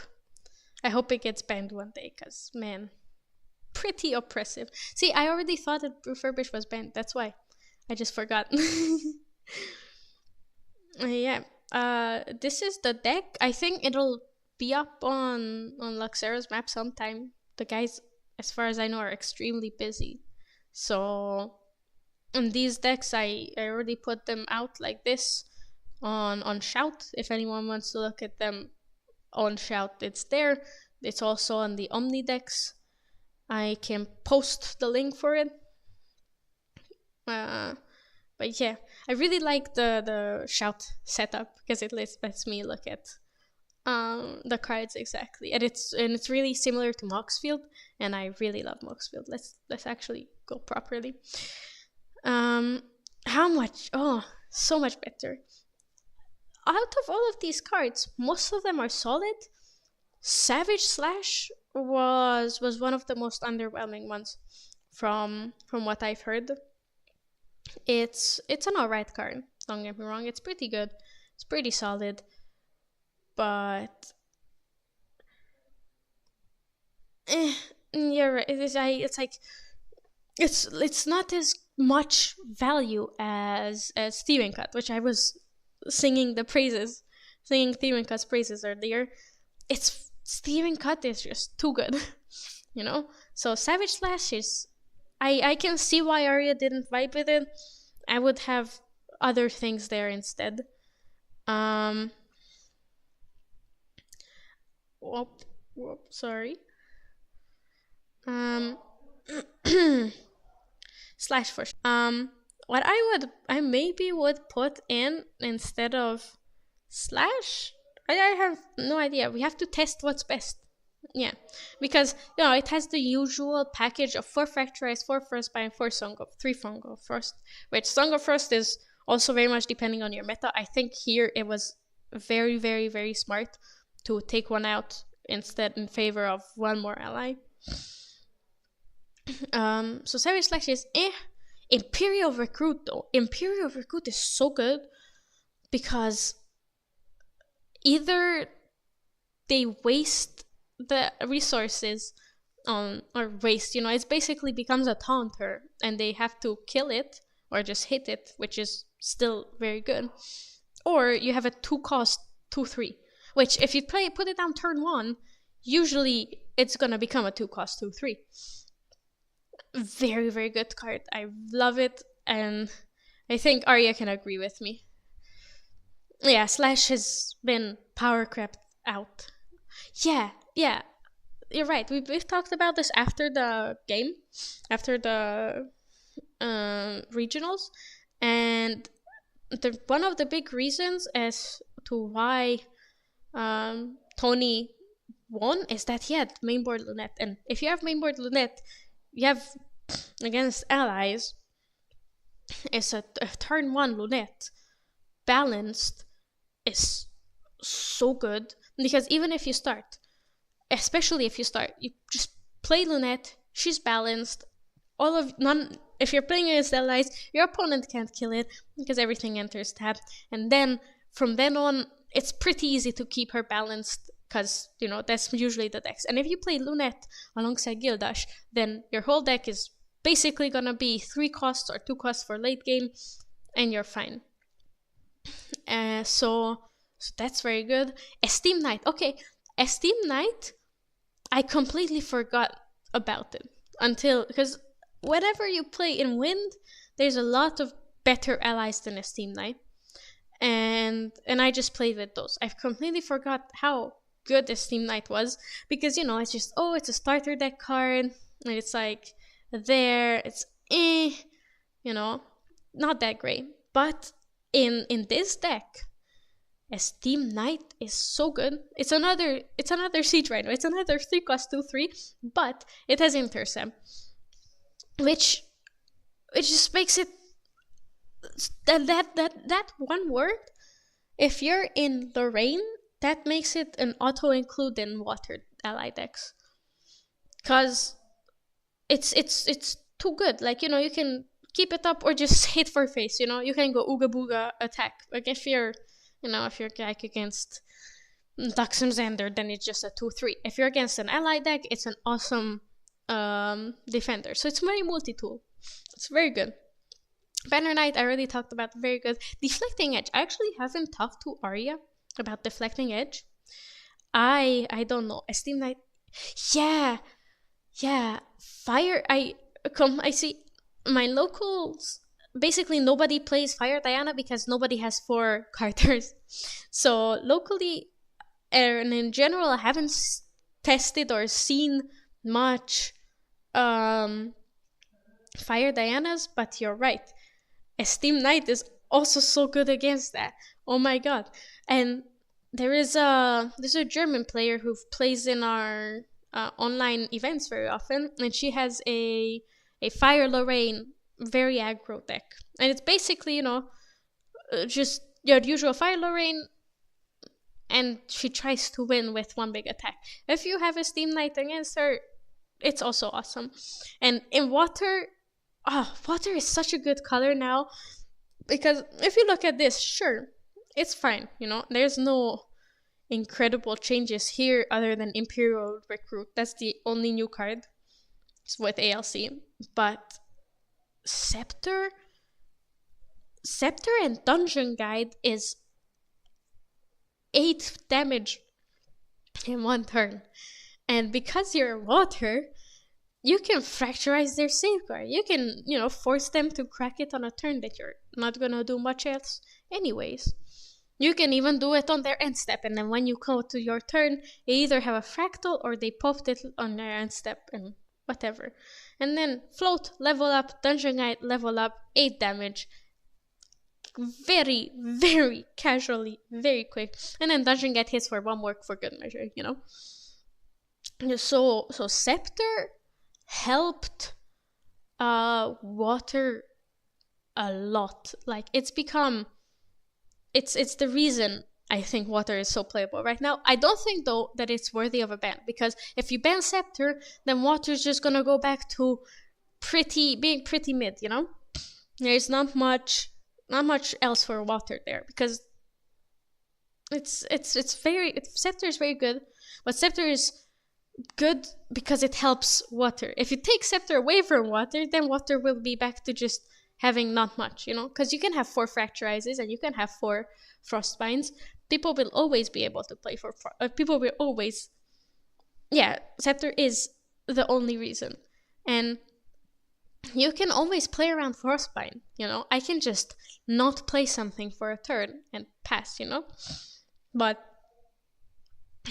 it gets banned one day, because, man, pretty oppressive. See, I already thought that Refurbish was banned. That's why. I just forgot. Yeah. This is the deck. I think it'll be up on Luxera's map sometime. The guys, as far as I know, are extremely busy. So, in these decks, I already put them out like this on Shout. If anyone wants to look at them on Shout, it's there. It's also on the Omni decks. I can post the link for it. But yeah, I really like the Shout setup, because it lets me look at the cards exactly, and it's really similar to Moxfield, and I really love Moxfield. Let's actually go properly. How much? Oh, so much better. Out of all of these cards, most of them are solid. Savage Slash was one of the most underwhelming ones from what I've heard. It's an alright card, don't get me wrong. It's pretty good. It's pretty solid. But you're right. It's like it's not as much value as Thieving Cut, which I was singing Thieving Cut's praises earlier. Thieving Cut is just too good, So Savage Slash is I can see why Arya didn't vibe with it. I would have other things there instead. Um, sorry. Um, slash for sure. What I maybe would put in instead of slash. I have no idea. We have to test what's best. Yeah, because it has the usual package of 4 factorized, 4 frostbite, and 4 song of 3 song of frost. Which song of frost is also very much depending on your meta. I think here it was very, very, very smart to take one out instead in favor of one more ally. So Savage Slash is Imperial Recruit though. Imperial Recruit is so good because either they waste the resources on or waste, it basically becomes a taunter and they have to kill it or just hit it, which is still very good. Or you have a 2-cost 2/3, which if you put it down turn 1, usually it's gonna become a 2-cost 2/3. Very, very good card. I love it, and I think Arya can agree with me. Yeah, Slash has been power crept out. Yeah, you're right. We've talked about this after the game, after the regionals, and one of the big reasons as to why Tony won is that he had mainboard Lunette, and if you have mainboard Lunette, you have against allies. It's a turn 1 Lunette balanced is so good because even if you start, especially if you start, you just play Lunette. She's balanced. If you're playing against allies, your opponent can't kill it because everything enters tab, and then from then on, it's pretty easy to keep her balanced because that's usually the decks. And if you play Lunette alongside Gildash, then your whole deck is basically gonna be 3 costs or 2 costs for late game, and you're fine. So that's very good. Esteem Knight. Okay, Esteem Knight, I completely forgot about it because whenever you play in Wind, there's a lot of better allies than Esteem Knight, and I just played with those. I've completely forgot how good Esteem Knight was because it's just it's a starter deck card and it's like it's not that great. But in this deck, Esteem Knight is so good. It's another Siege Rhino. It's another 3-cost 2/3, but it has Intercept, which just makes it that one word. If you're in Lorraine, that makes it an auto include in water ally decks, cause it's too good. Like you can keep it up or just hit for face. You can go Ooga Booga attack. Like if you're like against Daxam Xander, then it's just a 2/3. If you're against an ally deck, it's an awesome defender. So it's very multi-tool. It's very good. Banner Knight, I already talked about. Very good. Deflecting Edge. I actually haven't talked to Arya about Deflecting Edge. I don't know. Esteem Knight. Yeah. Fire. I see my locals. Basically, nobody plays Fire Diana because nobody has 4 Carters. So locally, and in general, I haven't tested or seen much Fire Dianas. But you're right. Esteem Knight is also so good against that. Oh my god! And there's a German player who plays in our online events very often, and she has a Fire Lorraine very aggro deck, and it's basically just your usual Fire Lorraine, and she tries to win with one big attack. If you have Esteem Knight against her, it's also awesome. And in water, water is such a good color now because if you look at this, sure, it's fine. There's no incredible changes here other than Imperial Recruit. That's the only new card with ALC. But Scepter and Dungeon Guide is 8 damage in one turn. And because you're water, you can fracturize their safeguard. You can, force them to crack it on a turn that you're not gonna do much else anyways. You can even do it on their end step, and then when you go to your turn, you either have a fractal or they popped it on their end step and whatever. And then float, level up, dungeon guide, level up, 8 damage. Very, very casually, very quick. And then dungeon guide hits for 1 more for good measure, So Scepter helped water a lot. Like, it's become it's the reason I think water is so playable right now. I don't think though that it's worthy of a ban, because if you ban Scepter, then water's just gonna go back to being pretty mid, There's not much else for water there, because Scepter is very good, but Scepter is good because it helps water. If you take Scepter away from water, then water will be back to just having not much, because you can have 4 fracturizes and you can have 4 frostbinds. People will always be able to play Scepter is the only reason. And you can always play around frostbind, I can just not play something for a turn and pass, But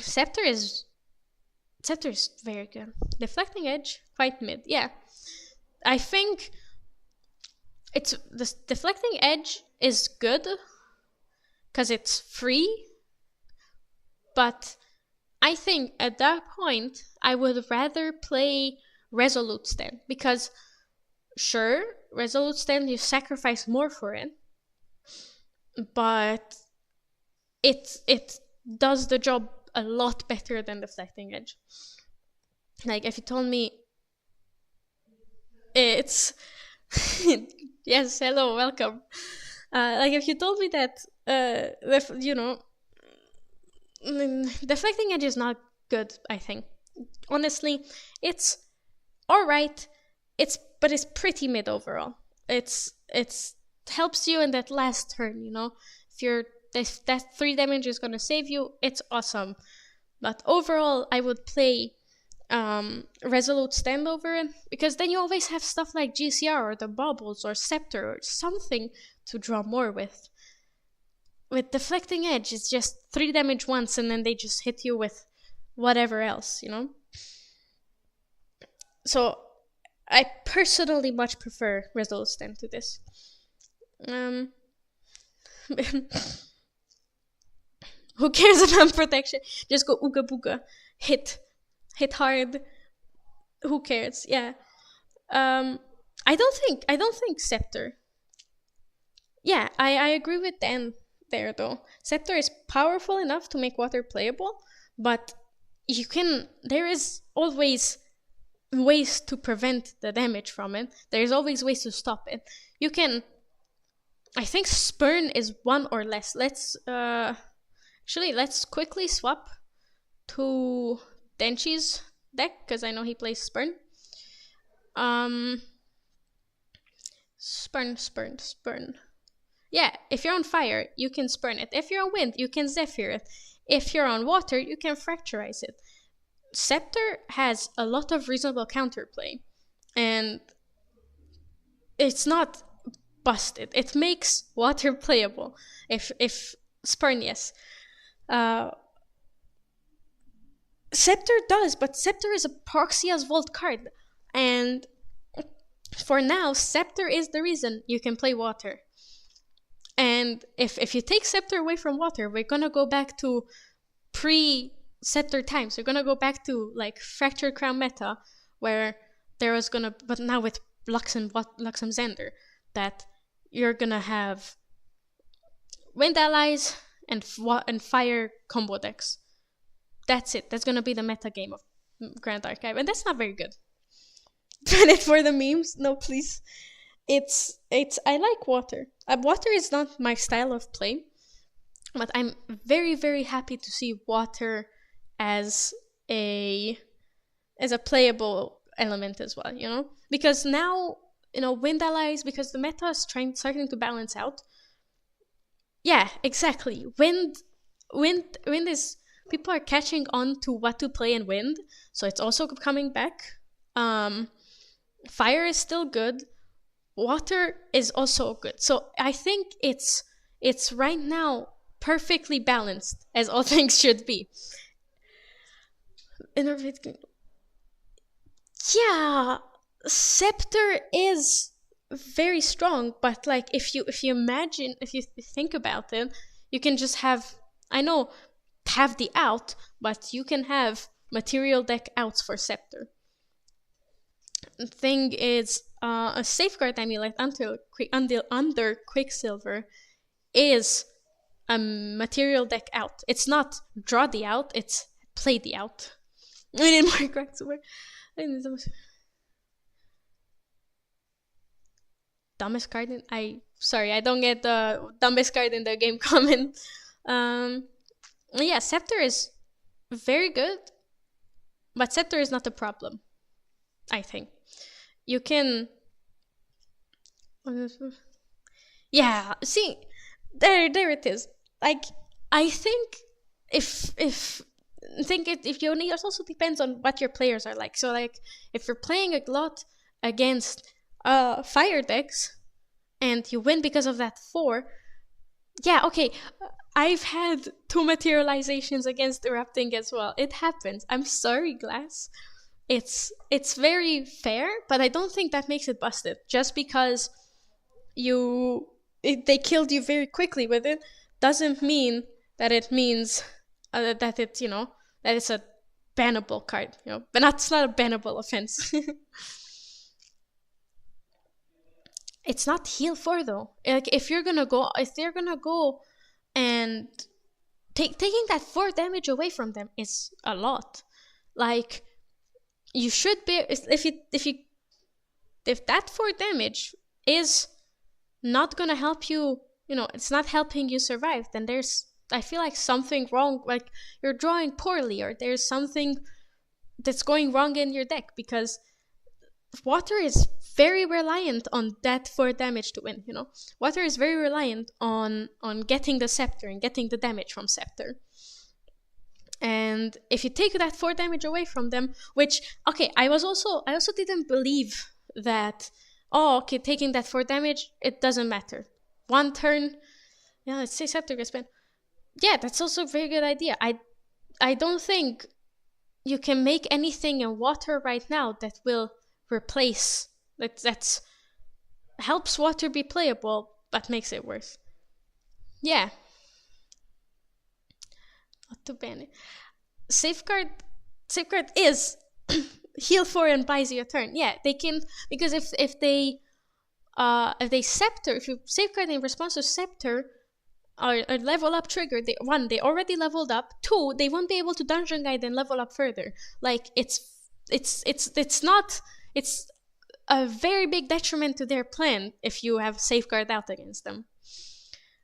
Scepter is very good. Deflecting Edge, quite mid. Yeah, I think the Deflecting Edge is good because it's free, but I think at that point I would rather play Resolute Stand, because sure, Resolute Stand, you sacrifice more for it, but it does the job a lot better than Deflecting Edge. Like, if you told me it's yes, hello, welcome. Like, if you told me that Deflecting Edge is not good, I think. Honestly, it's alright. But it's pretty mid overall. It's helps you in that last turn, If that 3 damage is gonna save you, it's awesome. But overall, I would play Resolute Stand over it, because then you always have stuff like GCR or the Baubles or Scepter or something to draw more with. With Deflecting Edge, it's just 3 damage once and then they just hit you with whatever else, So I personally much prefer Resolute Stand to this. Who cares about protection? Just go ooga booga. Hit hard. Who cares? Yeah. I don't think Scepter. Yeah, I agree with Dan there though. Scepter is powerful enough to make water playable, but there is always ways to prevent the damage from it. There's always ways to stop it. I think Spurn is 1 or less. Let's quickly swap to Denchi's deck, because I know he plays Spurn. Spurn. Yeah, if you're on fire, you can Spurn it. If you're on wind, you can Zephyr it. If you're on water, you can Fracturize it. Scepter has a lot of reasonable counterplay, and it's not busted. It makes water playable. If Spurn, yes. Scepter does, but Scepter is a proxy as Vault card, and for now, Scepter is the reason you can play water. And if you take Scepter away from water, we're gonna go back to pre-Scepter times. We're gonna go back to like Fractured Crown meta, where there was but now with Luxem Zender, that you're gonna have Wind Allies and Fire combo decks. That's it. That's gonna be the meta game of Grand Archive, and that's not very good. Ban it for the memes? No, please. I like water. Water is not my style of play, but I'm very, very happy to see water as a playable element as well, because now, Wind Allies, because the meta is starting to balance out. Yeah, exactly. Wind is, people are catching on to what to play in wind, so it's also coming back. Um, fire is still good. Water is also good. So I think it's right now perfectly balanced, as all things should be. Yeah, Scepter is very strong, but like if you imagine, if you think about it, you can just have, I know, have the out, but you can have material deck outs for Scepter. The thing is, a safeguard amulet under Quicksilver is a material deck out. It's not draw the out, it's play the out. I need more correct word. Dumbest card in, I don't get the dumbest card in the game comment. Um yeah, Scepter is very good, but Scepter is not the problem, I think. You can, yeah, see, there it is. Like, I think if think it if you only, it also depends on what your players are like. So like if you're playing a lot against fire decks and you win because of that 4, yeah, okay. I've had 2 materializations against erupting as well. It happens. I'm sorry, Glass. It's very fair, but I don't think that makes it busted. Just because they killed you very quickly with it doesn't mean that it means that it's, that it's a bannable card, but it's not a bannable offense. It's not heal 4 though. Like if they're gonna go and taking that 4 damage away from them is a lot. Like, you should be, if that 4 damage is not gonna help you, it's not helping you survive, then I feel like something wrong, like you're drawing poorly, or there's something that's going wrong in your deck, because water is very reliant on that 4 damage to win. Water is very reliant on getting the Scepter and getting the damage from Scepter. And if you take that 4 damage away from them, which, okay, I also didn't believe that, taking that 4 damage, it doesn't matter. 1 turn, yeah, let's say Scepter gets banned. Yeah, that's also a very good idea. I don't think you can make anything in water right now that will replace, that's helps water be playable, but makes it worse. Yeah. Not to ban it. Safeguard is heal 4 and buys you a turn. Yeah, they can, because if they Scepter, if you safeguard in response to Scepter, or level up trigger, they already leveled up. 2, they won't be able to dungeon guide and level up further. Like, it's a very big detriment to their plan if you have safeguard out against them.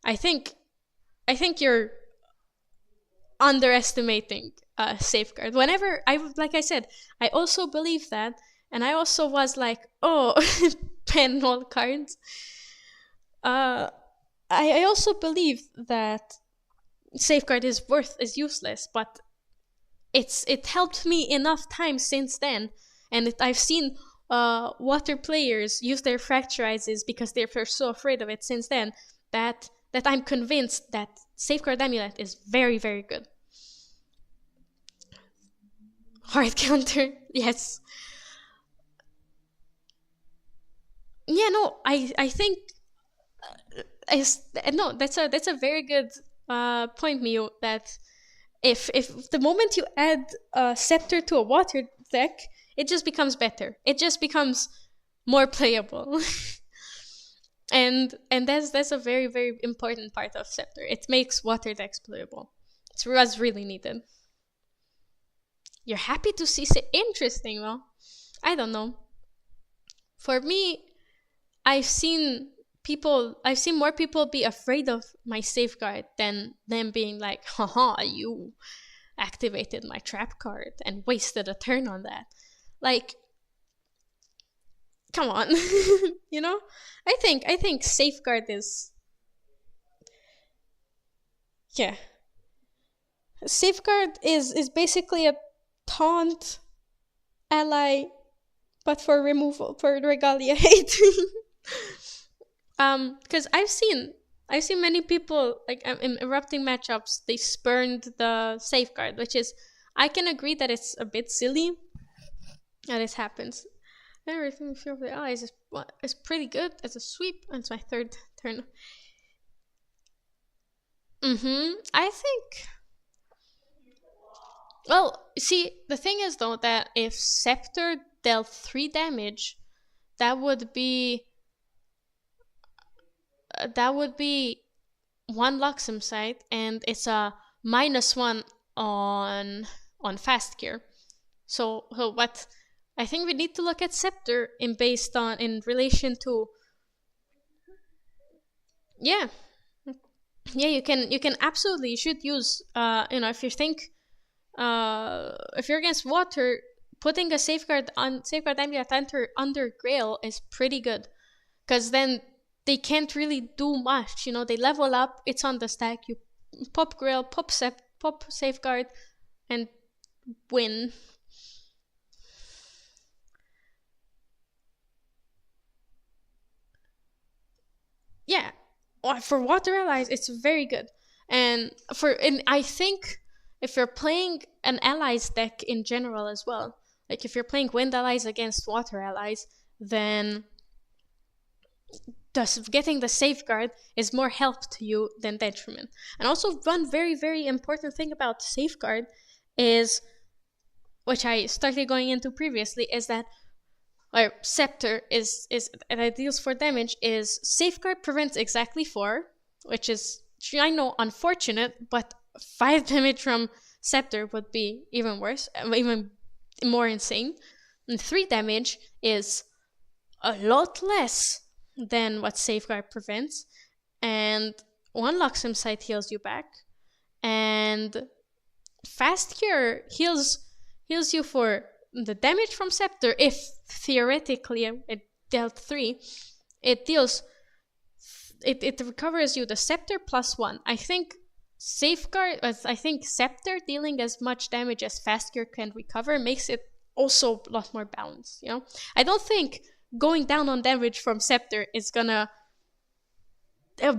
I think you're underestimating safeguard. Whenever like I said, I also believe that, and I also was like, ban all cards. I also believe that safeguard is useless, but it helped me enough times since then, and I've seen water players use their fracturizes because they're so afraid of it since then, that I'm convinced that safeguard amulet is very, very good. Hard counter, yes. Yeah, no, I think no, that's a very good point, Mio. That if the moment you add a Scepter to a water deck, it just becomes better. It just becomes more playable. and that's a very, very important part of Scepter. It makes water decks playable. It's what's really needed. You're happy to see it. Interesting. Well, I don't know. For me, I've seen more people be afraid of my safeguard than them being like, haha, you activated my trap card and wasted a turn on that. Like, come on. I think safeguard is, yeah. Safeguard is basically a taunt ally but for removal, for regalia hate. Because I've seen many people like in erupting matchups, they spurned the safeguard, which is, I can agree that it's a bit silly, and it happens. Everything feel the allies is pretty good as a sweep, and it's my third turn. I think. Well, see, the thing is though that if Scepter dealt 3 damage, that would be one Luxem site, and it's a -1 on fast gear. So what I think we need to look at Scepter in relation to, yeah. Yeah, you can absolutely, you should use if you think if you're against water, putting a safeguard amulet under Grail is pretty good, because then they can't really do much. They level up, it's on the stack, you pop Grail, pop safeguard, and win. Yeah, for water allies, it's very good. And I think if you're playing an allies deck in general as well, like if you're playing wind allies against water allies, then getting the safeguard is more help to you than detriment. And also, one very, very important thing about safeguard is, which I started going into previously, is that Scepter is and it deals 4 damage, is safeguard prevents exactly 4, which is, I know, unfortunate, but 5 damage from Scepter would be even worse, even more insane. And 3 damage is a lot less than what safeguard prevents, and 1 Luxem site heals you back, and fast cure heals you for the damage from Scepter. If theoretically it dealt 3, it recovers you the Scepter +1. I think Scepter dealing as much damage as fast cure can recover makes it also a lot more balanced. I don't think going down on damage from Scepter is gonna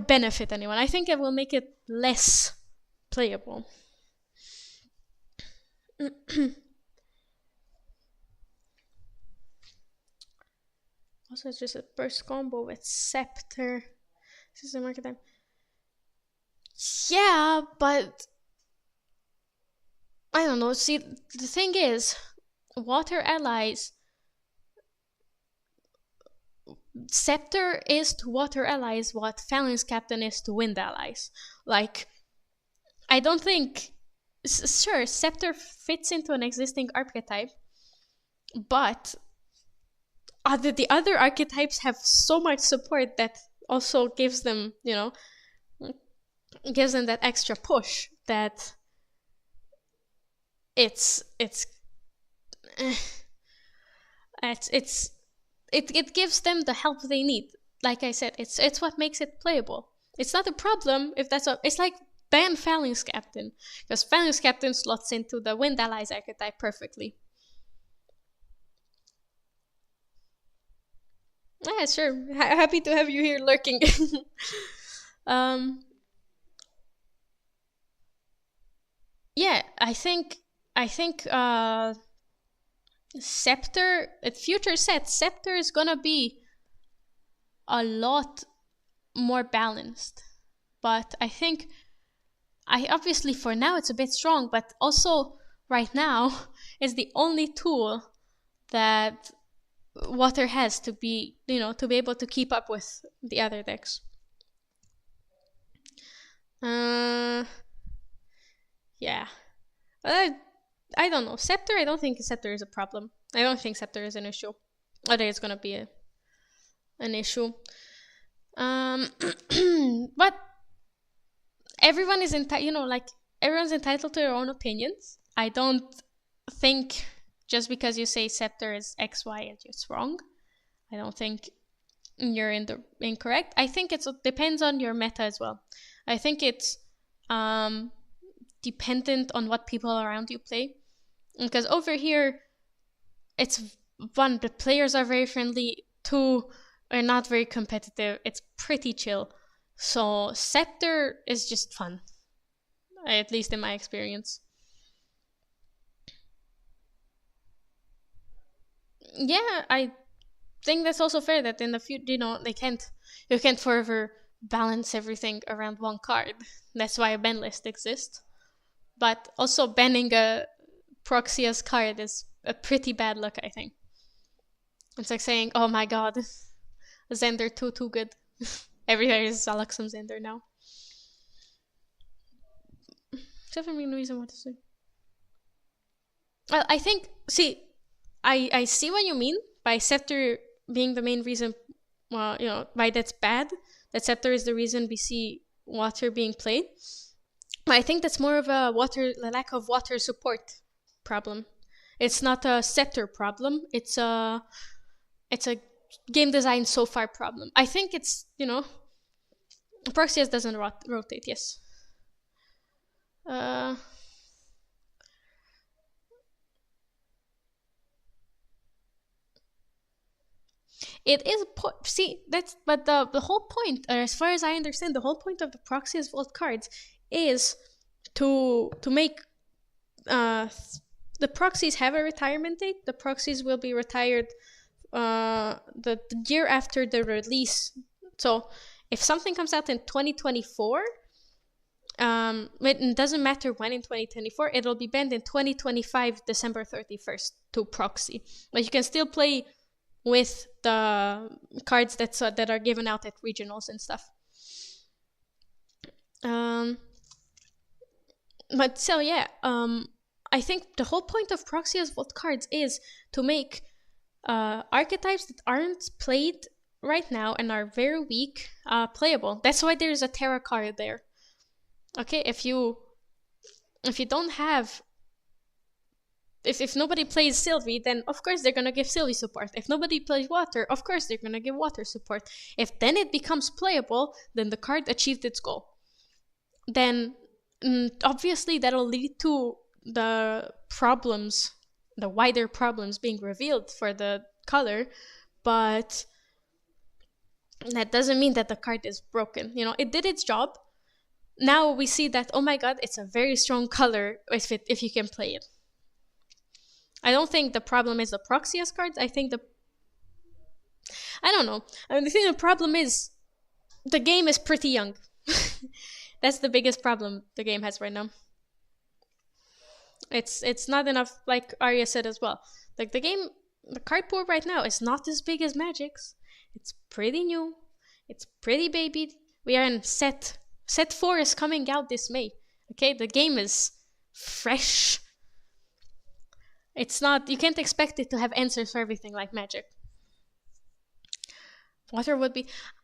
benefit anyone. I think it will make it less playable. Also, it's just a burst combo with Scepter. This is a market time. Yeah, but I don't know. See, the thing is, water allies, Scepter is to water allies what Phalanx Captain is to wind allies. Like, I don't think, sure, Scepter fits into an existing archetype, but the other archetypes have so much support that also gives them, gives them that extra push that it gives them the help they need. Like I said, it's what makes it playable. It's not a problem if it's like ban Phalanx Captain, because Phalanx Captain slots into the wind allies archetype perfectly. Yeah, sure. Happy to have you here lurking. Yeah, I think Scepter at future sets, Scepter is gonna be a lot more balanced. But I think obviously for now it's a bit strong, but also right now is the only tool that water has to be able to keep up with the other decks. Yeah. I don't know. Scepter, I don't think Scepter is a problem. I don't think Scepter is an issue. I think it's gonna be an issue. But everyone is everyone's entitled to their own opinions. I don't think just because you say Scepter is X, Y, it's wrong. I don't think you're incorrect. I think it depends on your meta as well. I think it's dependent on what people around you play. Because over here, it's one, the players are very friendly. Two, are not very competitive. It's pretty chill. So Scepter is just fun, at least in my experience. Yeah, I think that's also fair that in the future, you can't forever balance everything around one card. That's why a ban list exists. But also banning a Proxia's card is a pretty bad look, I think. It's like saying, oh my god, Zender too good. Everywhere is Alexium Zender now. Except for me, no reason what to say. Well, I think, see, I see what you mean by Scepter being the main reason, well, why that's bad. That Scepter is the reason we see water being played. But I think that's more of a lack of water support problem. It's not a Scepter problem. It's a game design so far problem. I think it's, Proxius doesn't rotate, yes. It is but the whole point, as far as I understand, the whole point of the Proxius Vault cards is to make the proxies have a retirement date. The proxies will be retired the year after the release. So if something comes out in 2024, it doesn't matter when in 2024, it'll be banned in 2025 December 31st to proxy. But you can still play with the cards that are given out at regionals and stuff. But so yeah, I think the whole point of Proxia's Vault cards is to make archetypes that aren't played right now and are very weak playable. That's why there's a Terra card there. Okay, if you don't have, if nobody plays Sylvie, then of course they're gonna give Sylvie support. If nobody plays Water, of course they're gonna give Water support. If then it becomes playable, then the card achieved its goal. Then obviously that'll lead to the wider problems being revealed for the color, but that doesn't mean that the card is broken. It did its job. Now we see that, oh my god, it's a very strong color if you can play it. I don't think the problem is the Proxia's cards. I think I don't know. I think the problem is the game is pretty young. That's the biggest problem the game has right now. It's not enough, like Arya said as well. Like the card pool right now is not as big as Magic's. It's pretty new. It's pretty babied. We are in set 4 is coming out this May. Okay, the game is fresh. It's not, you can't expect it to have answers for everything like Magic.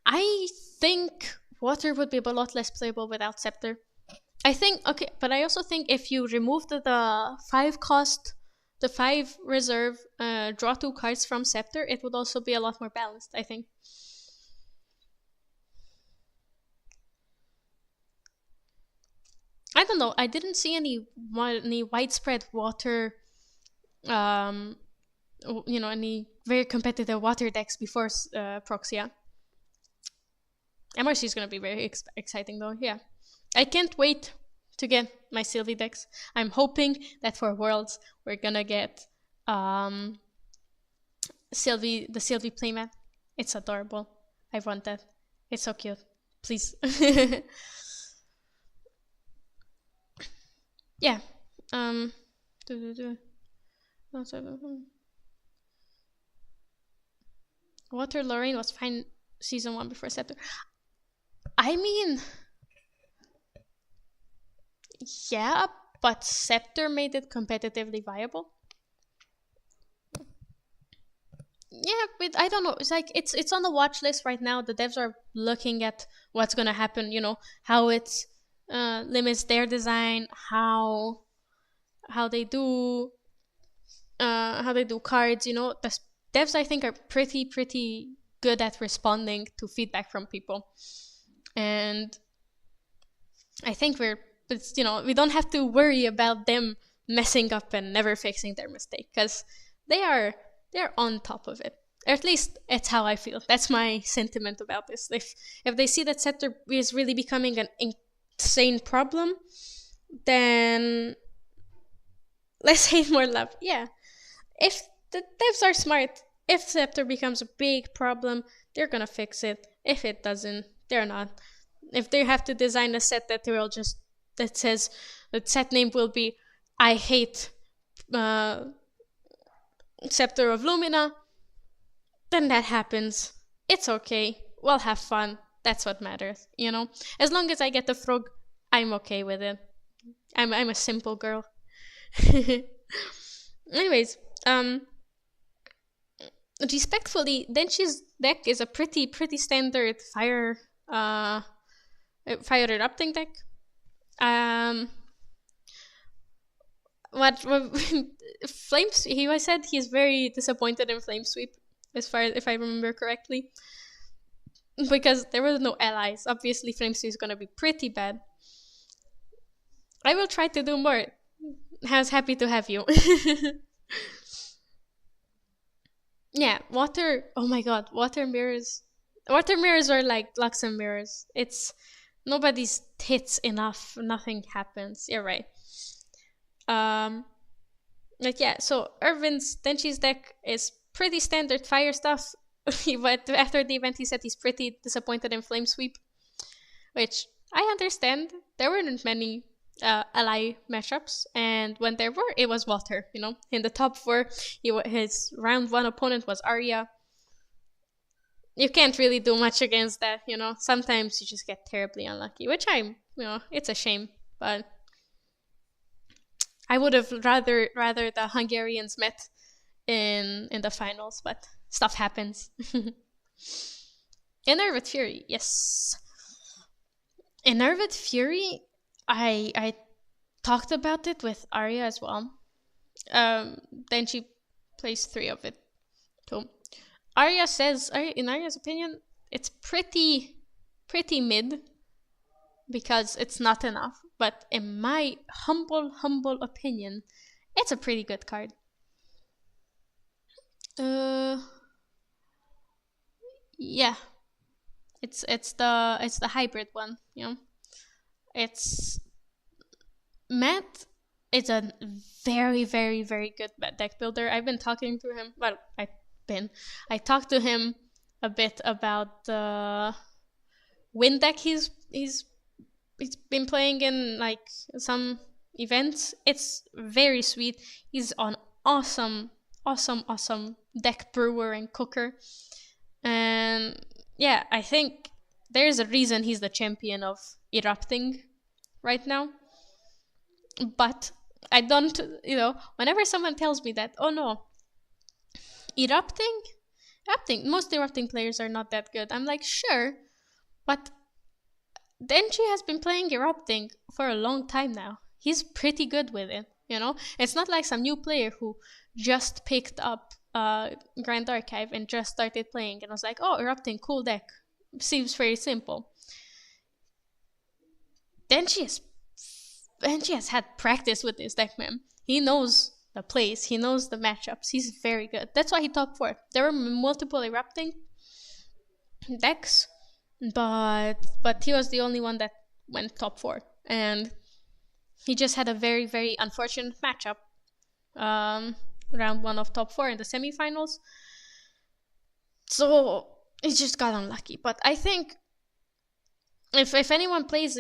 I think Water would be a lot less playable without Scepter. I think, okay, but I also think if you removed the 5 cost, the 5 reserve, draw 2 cards from Scepter, it would also be a lot more balanced, I think. I don't know, I didn't see any widespread Water, any very competitive Water decks before Proxia. MRC is going to be very exciting though, yeah. I can't wait to get my Sylvie decks. I'm hoping that for Worlds we're going to get the Sylvie playmat. It's adorable. I want that. It's so cute. Please. Yeah. Water Lorraine was fine season 1 before Scepter. I mean, yeah, but Scepter made it competitively viable. Yeah, but I don't know. It's like it's on the watch list right now. The devs are looking at what's gonna happen. How it limits their design, how they do cards. The devs I think are pretty good at responding to feedback from people, and I think we don't have to worry about them messing up and never fixing their mistake, because they are they're on top of it. Or at least it's how I feel. That's my sentiment about this. If they see that Scepter is really becoming an insane problem, then let's hate more love. Yeah. If the devs are smart, if Scepter becomes a big problem, they're gonna fix it. If it doesn't, they're not. If they have to design a set that says the set name will be I hate Scepter of Lumina, then that happens. It's okay. We'll have fun. That's what matters, you know? As long as I get the frog, I'm okay with it. I'm a simple girl. Anyways, respectfully, Denshi's deck is a pretty standard fire erupting deck. What Flames? He said he's very disappointed in Flame Sweep, as far as if I remember correctly, because there were no allies. Obviously, Flame Sweep is gonna be pretty bad. I will try to do more. I was happy to have you. Yeah, water. Oh my god, water mirrors. Water mirrors are like Luxem mirrors. It's nobody's hits enough. Nothing happens. You're right. Like yeah. So Irvin's Denshi's deck is pretty standard fire stuff. But after the event, he said he's pretty disappointed in Flame Sweep, which I understand. There weren't many ally matchups, and when there were, it was water. You know, in the top 4, his round 1 opponent was Arya. You can't really do much against that. You know, sometimes you just get terribly unlucky, which it's a shame, but I would have rather the Hungarians met in the finals, but stuff happens. Enerved Fury, yes. Enerved Fury, I talked about it with Arya as well. Then she plays 3 of it. So Arya says, in Arya's opinion, it's pretty mid because it's not enough. But in my humble opinion, it's a pretty good card. Yeah, it's the hybrid one. You know, it's Matt. It's a very good deck builder. I've been talking to him. Well, I talked to him a bit about the Wind deck he's been playing in like some events. It's very sweet. He's an awesome deck brewer and cooker. And yeah, I think there's a reason he's the champion of erupting right now. But I don't, whenever someone tells me that, oh no, erupting, most erupting players are not that good. I'm like, sure, but Denji has been playing erupting for a long time now. He's pretty good with it, It's not like some new player who just picked up Grand Archive and just started playing and was like, oh, erupting, cool deck. Seems very simple. Denji has had practice with this deck, man. He knows the plays, he knows the matchups. He's very good. That's why he top 4. There were multiple erupting decks, but he was the only one that went top 4, and he just had a very unfortunate matchup. Round 1 of top 4 in the semifinals. So he just got unlucky. But I think if anyone plays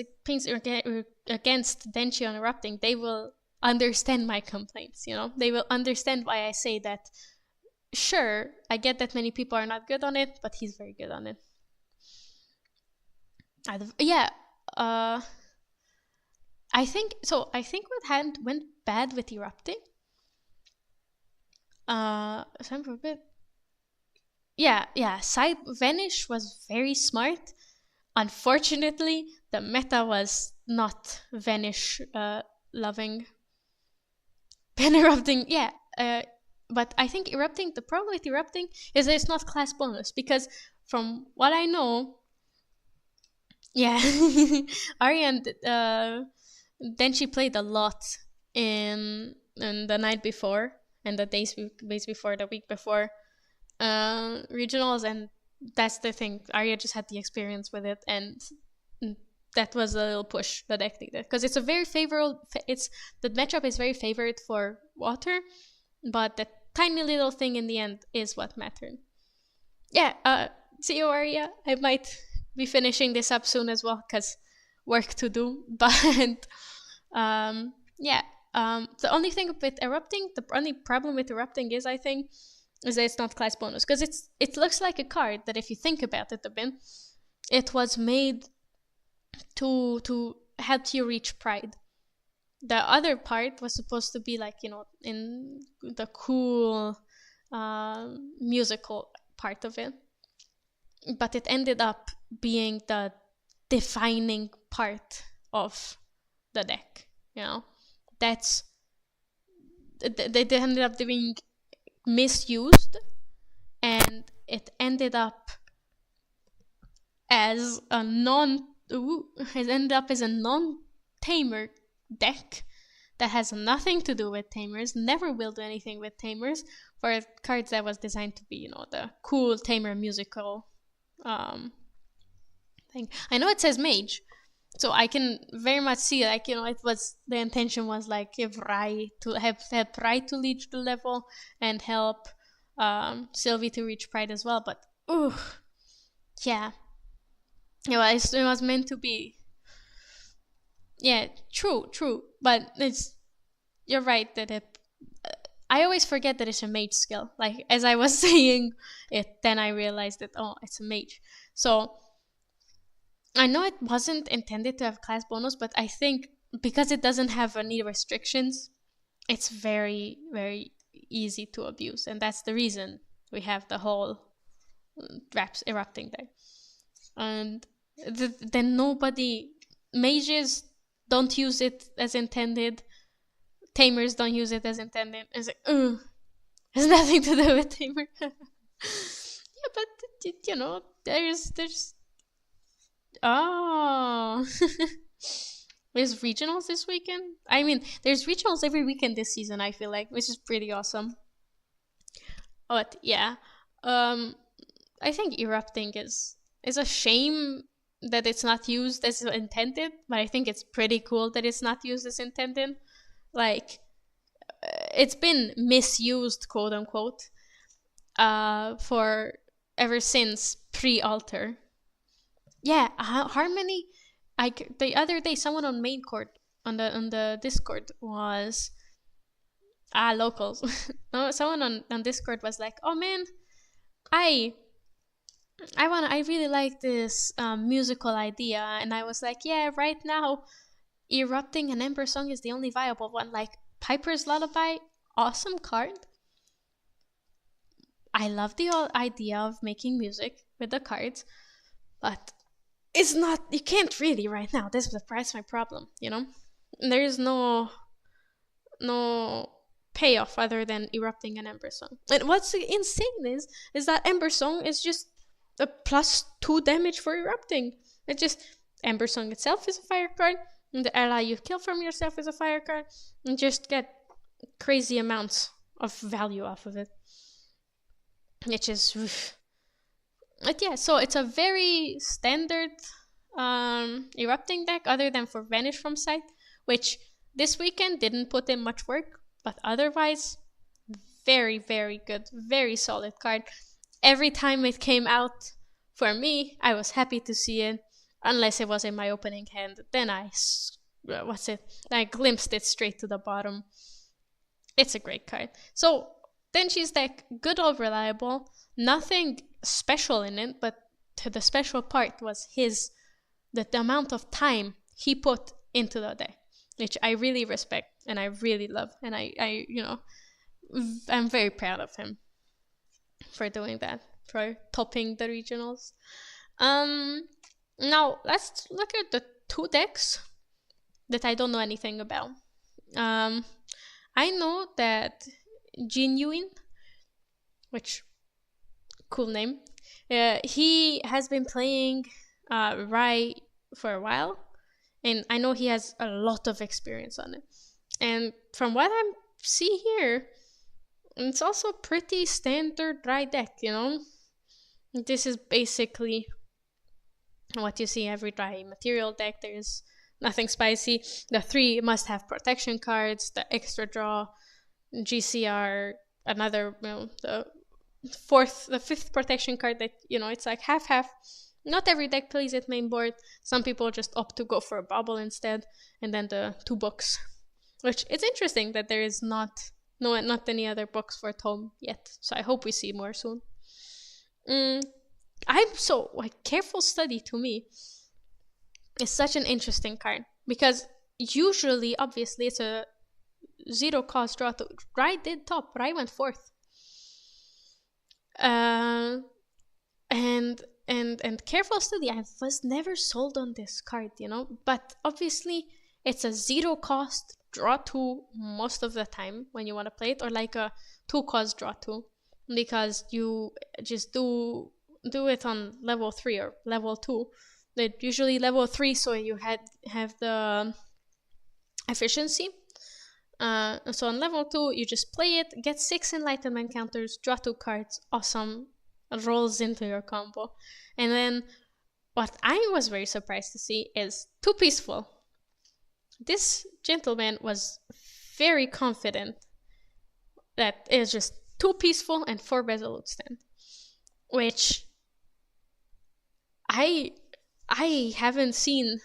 against Denji on erupting, they will understand my complaints. They will understand why I say that. Sure, I get that many people are not good on it, but he's very good on it. I think what went bad with erupting. Side Vanish was very smart. Unfortunately, the meta was not Vanish loving. Pen erupting, but I think erupting, the problem with erupting is that it's not class bonus, because from what I know, Arya and then she played a lot in the night before, and the days before, the week before regionals, and that's the thing. Arya just had the experience with it, and that was a little push that I needed, because it's a very favorable. The matchup is very favored for water, but the tiny little thing in the end is what mattered. Yeah. See you, Arya. I might be finishing this up soon as well, because work to do. But yeah. The only thing with erupting, the only problem with erupting is, I think, is that it's not class bonus, because it looks like a card that, if you think about it a bit, it was made to help you reach pride. The other part was supposed to be like, in the cool musical part of it, but it ended up being the defining part of the deck. That's they ended up being misused, and it ended up as a non-tamer deck that has nothing to do with tamers, never will do anything with tamers, for cards that was designed to be, the cool tamer musical thing. I know it says mage, so I can very much see, like, it was, the intention was like, give Rai to help Rai to reach the level, and help Sylvie to reach pride as well. But yeah, it was meant to be. Yeah, true. But you're right that I always forget that it's a mage skill. Like, as I was saying it, then I realized that, it's a mage. So I know it wasn't intended to have class bonus, but I think because it doesn't have any restrictions, it's very, very easy to abuse. And that's the reason we have the whole Raps erupting there. And then mages don't use it as intended. Tamers don't use it as intended. It's like, it has nothing to do with tamer. Yeah, but there's there's regionals this weekend. I mean, there's regionals every weekend this season, I feel like, which is pretty awesome. But yeah, I think erupting is a shame that it's not used as intended, but I think it's pretty cool that it's not used as intended. Like, it's been misused, quote unquote, for ever since pre-alter. Yeah, Harmony. The other day, someone on main court on the Discord was locals. No, someone on Discord was like, "Oh man, I really like this musical idea," and I was like, "Yeah, right now, erupting an Ember Song is the only viable one. Like, Piper's Lullaby, awesome card. I love the idea of making music with the cards, but it's not. You can't really right now. That's my problem. There is no payoff other than erupting an Ember Song. And what's insane is that Ember Song is just a +2 damage for erupting. It's just Ember Song itself is a fire card, and the ally you kill from yourself is a fire card, and just get crazy amounts of value off of it. Which is, but yeah, so it's a very standard erupting deck, other than for Vanish from Sight, which this weekend didn't put in much work, but otherwise, very, very good, very solid card. Every time it came out for me, I was happy to see it, unless it was in my opening hand. Then I glimpsed it straight to the bottom. It's a great card. So Denshi's deck, good old reliable, nothing special in it, but the special part was the amount of time he put into the deck, which I really respect and I really love, and I'm very proud of him for doing that, for topping the regionals. Now let's look at the 2 decks that I don't know anything about. I know that Genuine, which cool name, he has been playing Rai for a while, and I know he has a lot of experience on it. And from what I see here, it's also pretty standard dry deck, you know? This is basically what you see every dry material deck. There's nothing spicy. The 3 must have protection cards, the extra draw, GCR, another, the 5th protection card that, it's like half. Not every deck plays it main board. Some people just opt to go for a bubble instead, and then the 2 books, which it's interesting that there is not any other books for Tome yet. So I hope we see more soon. Careful Study to me is such an interesting card because usually, obviously, it's a 0 cost draw. Rai did top. Rai went 4th. And Careful Study, I was never sold on this card, but obviously it's a 0 cost draw 2 most of the time when you want to play it, or like a 2 cost draw 2, because you just do it on level 3 or level 2. They're usually level 3, so you have the efficiency. So on level 2, you just play it, get 6 enlightenment counters, draw 2 cards, awesome, rolls into your combo. And then what I was very surprised to see is 2 peaceful. This gentleman was very confident that it is just 2 peaceful and 4 resolute stand, which I haven't seen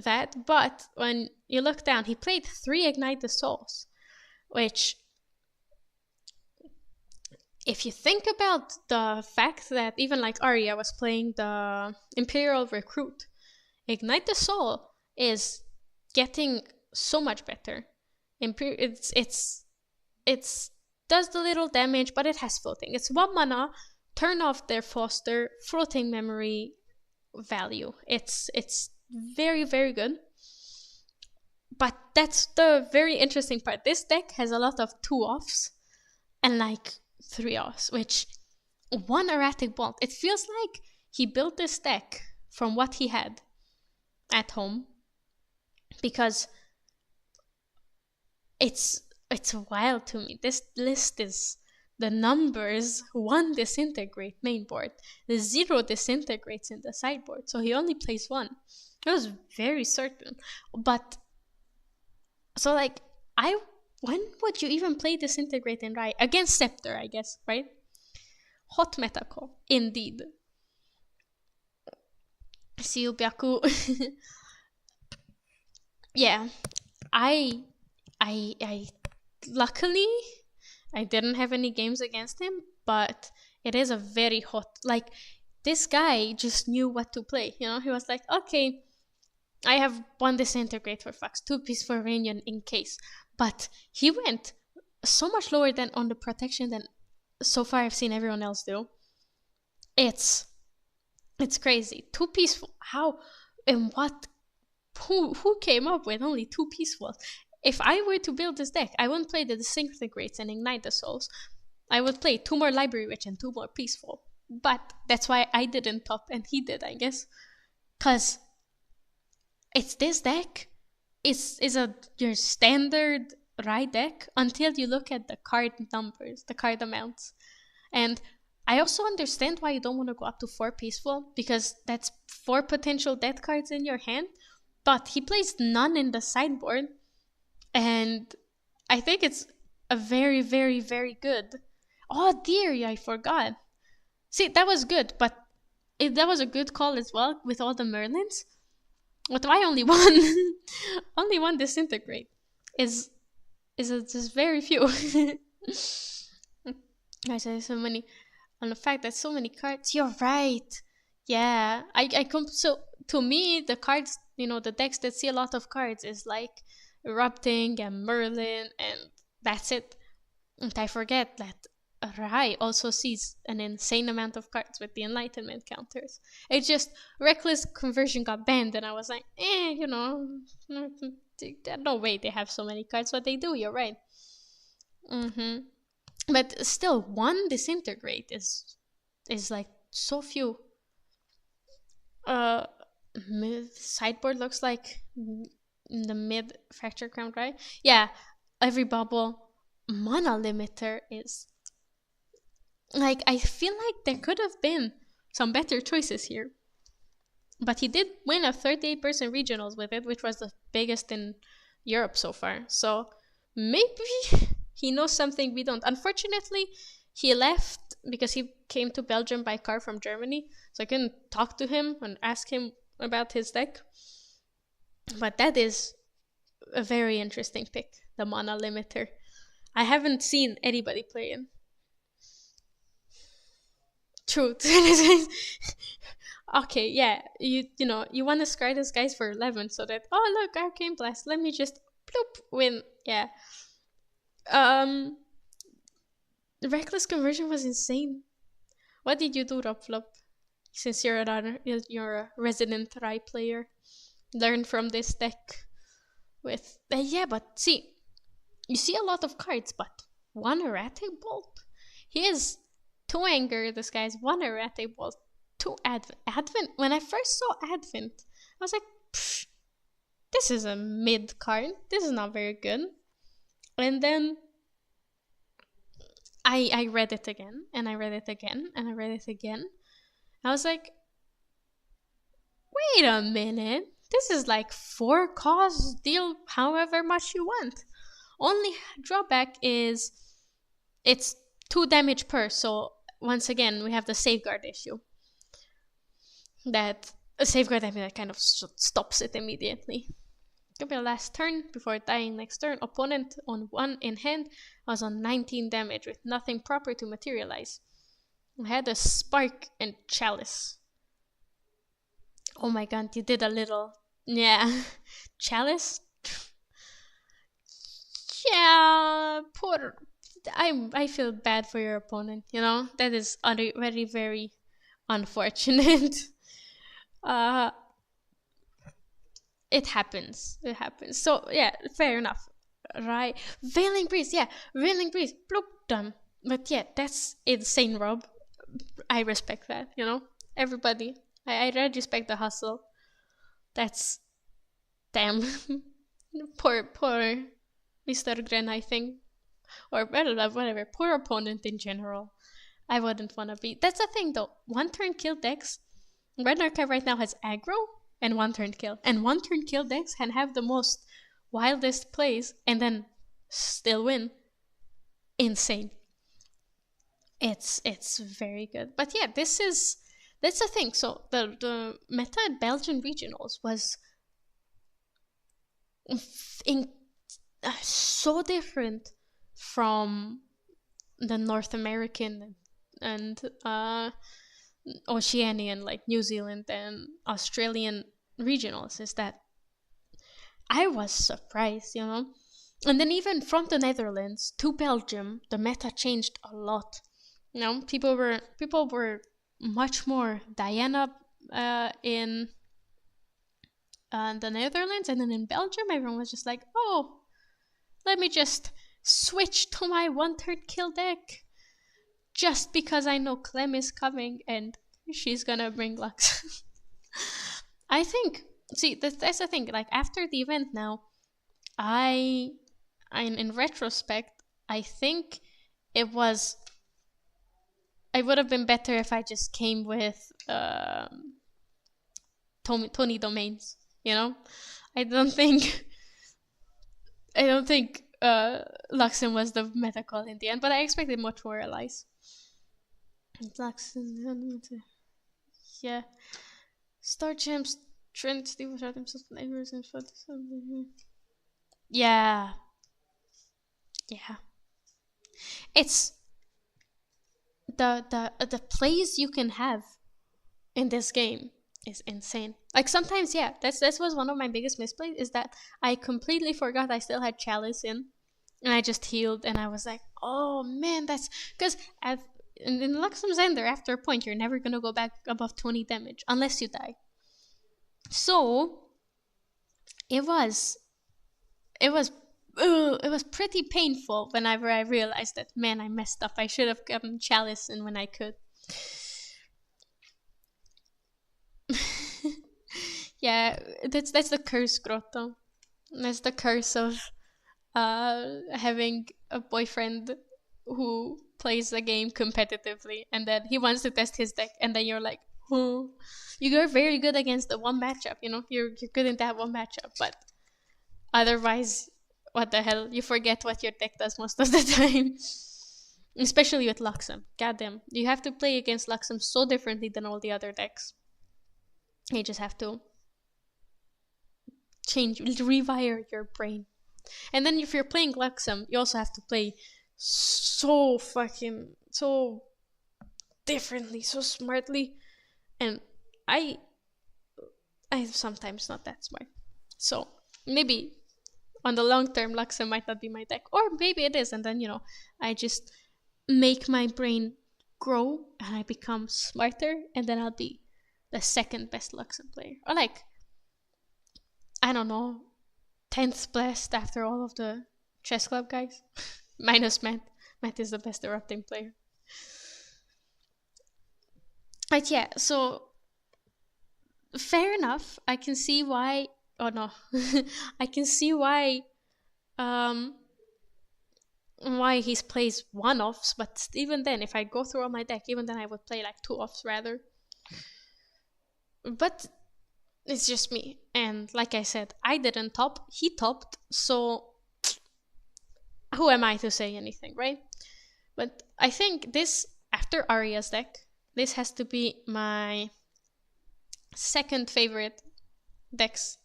that, but when you look down, he played 3 Ignite the Souls, which, if you think about the fact that even like Arya was playing the Imperial Recruit, Ignite the Soul is getting so much better. It's does the little damage, but it has floating. It's 1 mana, turn off their foster, floating memory value. It's very, very good. But that's the very interesting part. This deck has a lot of 2 offs and like 3 offs, which 1 erratic bolt. It feels like he built this deck from what he had at home, because it's wild to me. This list is the numbers 1 disintegrate main board, the 0 disintegrates in the sideboard, so he only plays 1. It was very certain. But so like, when would you even play Disintegrate in Rai? Against Scepter, I guess, right? Hot meta call, indeed. See you, Byaku. Yeah, I luckily I didn't have any games against him, but it is a very hot, like, this guy just knew what to play, he was like, okay, I have 1 Disintegrate for Fox, 2 Peace for Reunion in case. But he went so much lower than on the protection than so far I've seen everyone else do. It's crazy. 2 peaceful. How and what? Who came up with only 2 peaceful? If I were to build this deck, I wouldn't play the Disintegrates and Ignite the Souls. I would play 2 more Library Witch and 2 more peaceful. But that's why I didn't top and he did, I guess. Because it's this deck is your standard Rai deck until you look at the card numbers, the card amounts. And I also understand why you don't want to go up to 4 peaceful, because that's 4 potential death cards in your hand. But he plays none in the sideboard, and I think it's a very, very, very good. Oh dear, I forgot. See, that was good, but that was a good call as well with all the Merlins. But why only 1? Only 1 Disintegrate is just very few. I say so many on the fact that so many cards. You're right. Yeah, so to me the cards, the decks that see a lot of cards is like Erupting and Merlin, and that's it. And I forget that Rai also sees an insane amount of cards with the Enlightenment counters. It's just Reckless Conversion got banned, and I was like, no way they have so many cards, but they do, you're right. But still, 1 Disintegrate is like so few. Sideboard looks like in the mid Fracture Crown, right? Yeah, every bubble, mana limiter is like, I feel like there could have been some better choices here. But he did win a 38% regionals with it, which was the biggest in Europe so far. So maybe he knows something we don't. Unfortunately, he left because he came to Belgium by car from Germany. So I couldn't talk to him and ask him about his deck. But that is a very interesting pick, the mana limiter. I haven't seen anybody play it. Truth. Okay, yeah, you know, you want to scry this guys for 11 so that, oh look, Arcane Blast, let me just bloop win. Yeah. The reckless conversion was insane. What did you do, Rob Flop? Since you're a resident Rai player, learn from this deck with yeah, but see, you see a lot of cards, but one erratic bolt. He is 2 anger, this guy's 1 erratic bolt, 2 advent. When I first saw advent, I was like, this is a mid card. This is not very good. And then I read it again, and I read it again, and I read it again. I was like, wait a minute. This is like 4 costs, deal however much you want. Only drawback is it's 2 damage per. So once again, we have the safeguard issue. That a safeguard, I mean, that kind of stops it immediately. Could be the last turn before dying next turn. Opponent on 1 in hand was on 19 damage with nothing proper to materialize. I had a spark and chalice. Oh my god, you did a little, yeah, chalice. Yeah, poor. I feel bad for your opponent. You know, that is very, very unfortunate. It happens. It happens. So yeah, fair enough. Right. Veiling Breeze, yeah. Veiling Breeze. Bloop done. But yeah, that's insane, Rob. I respect that, you know? Everybody. I really respect the hustle. That's damn. poor Mr. Gren, I think. Or whatever. Poor opponent in general. I wouldn't wanna be. That's the thing though. 1 turn kill decks. Red Archive right now has aggro and 1 turn kill. And 1 turn kill decks can have the most wildest plays and then still win. Insane. It's very good. But yeah, that's the thing. So the meta at Belgian regionals was so different from the North American and Oceanian, like New Zealand and Australian regionals, is that I was surprised, you know. And then even from the Netherlands to Belgium, the meta changed a lot. You know, people were much more Diana in the Netherlands, and then in Belgium, everyone was just like, oh, let me just switch to my 1 turn kill deck. Just because I know Clem is coming and she's gonna bring Lux. I think, see, that's the thing. Like, after the event now, in retrospect, I think it would have been better if I just came with Tony Domains, you know? I don't think Luxon was the meta call in the end, but I expected much more allies. Yeah. Star Gems, Trent, Steve shot himself in neighbors and shot. Yeah. Yeah. It's the plays you can have in this game is insane. Like, sometimes, yeah, that was one of my biggest misplays, is that I completely forgot I still had Chalice in, and I just healed, and I was like, oh man, that's because in Luxem's Ender, after a point, you're never gonna go back above 20 damage unless you die. So it was pretty painful whenever I realized that, man, I messed up. I should have gotten Chalice in when I could. Yeah, that's the curse, Grotto. That's the curse of having a boyfriend who plays the game competitively, and then he wants to test his deck, and then you're like, oh, you're very good against the one matchup, you're good in that one matchup, but otherwise, what the hell, you forget what your deck does most of the time. Especially with Luxem. Goddamn, you have to play against Luxem so differently than all the other decks. You just have to rewire your brain. And then if you're playing Luxem, you also have to play so differently, so smartly. And I'm sometimes not that smart. So maybe on the long term, Luxem might not be my deck. Or maybe it is, and then, I just make my brain grow and I become smarter, and then I'll be the second best Luxem player. Or I don't know, 10th best after all of the chess club guys. Minus Matt. Matt is the best erupting player. But yeah, so fair enough. I can see why. Oh no. I can see why he plays one-offs, but even then, if I go through all my deck, even then I would play 2-offs rather. But it's just me. And like I said, I didn't top, he topped, so who am I to say anything, right? But I think this, after Arya's deck, this has to be my second favorite decks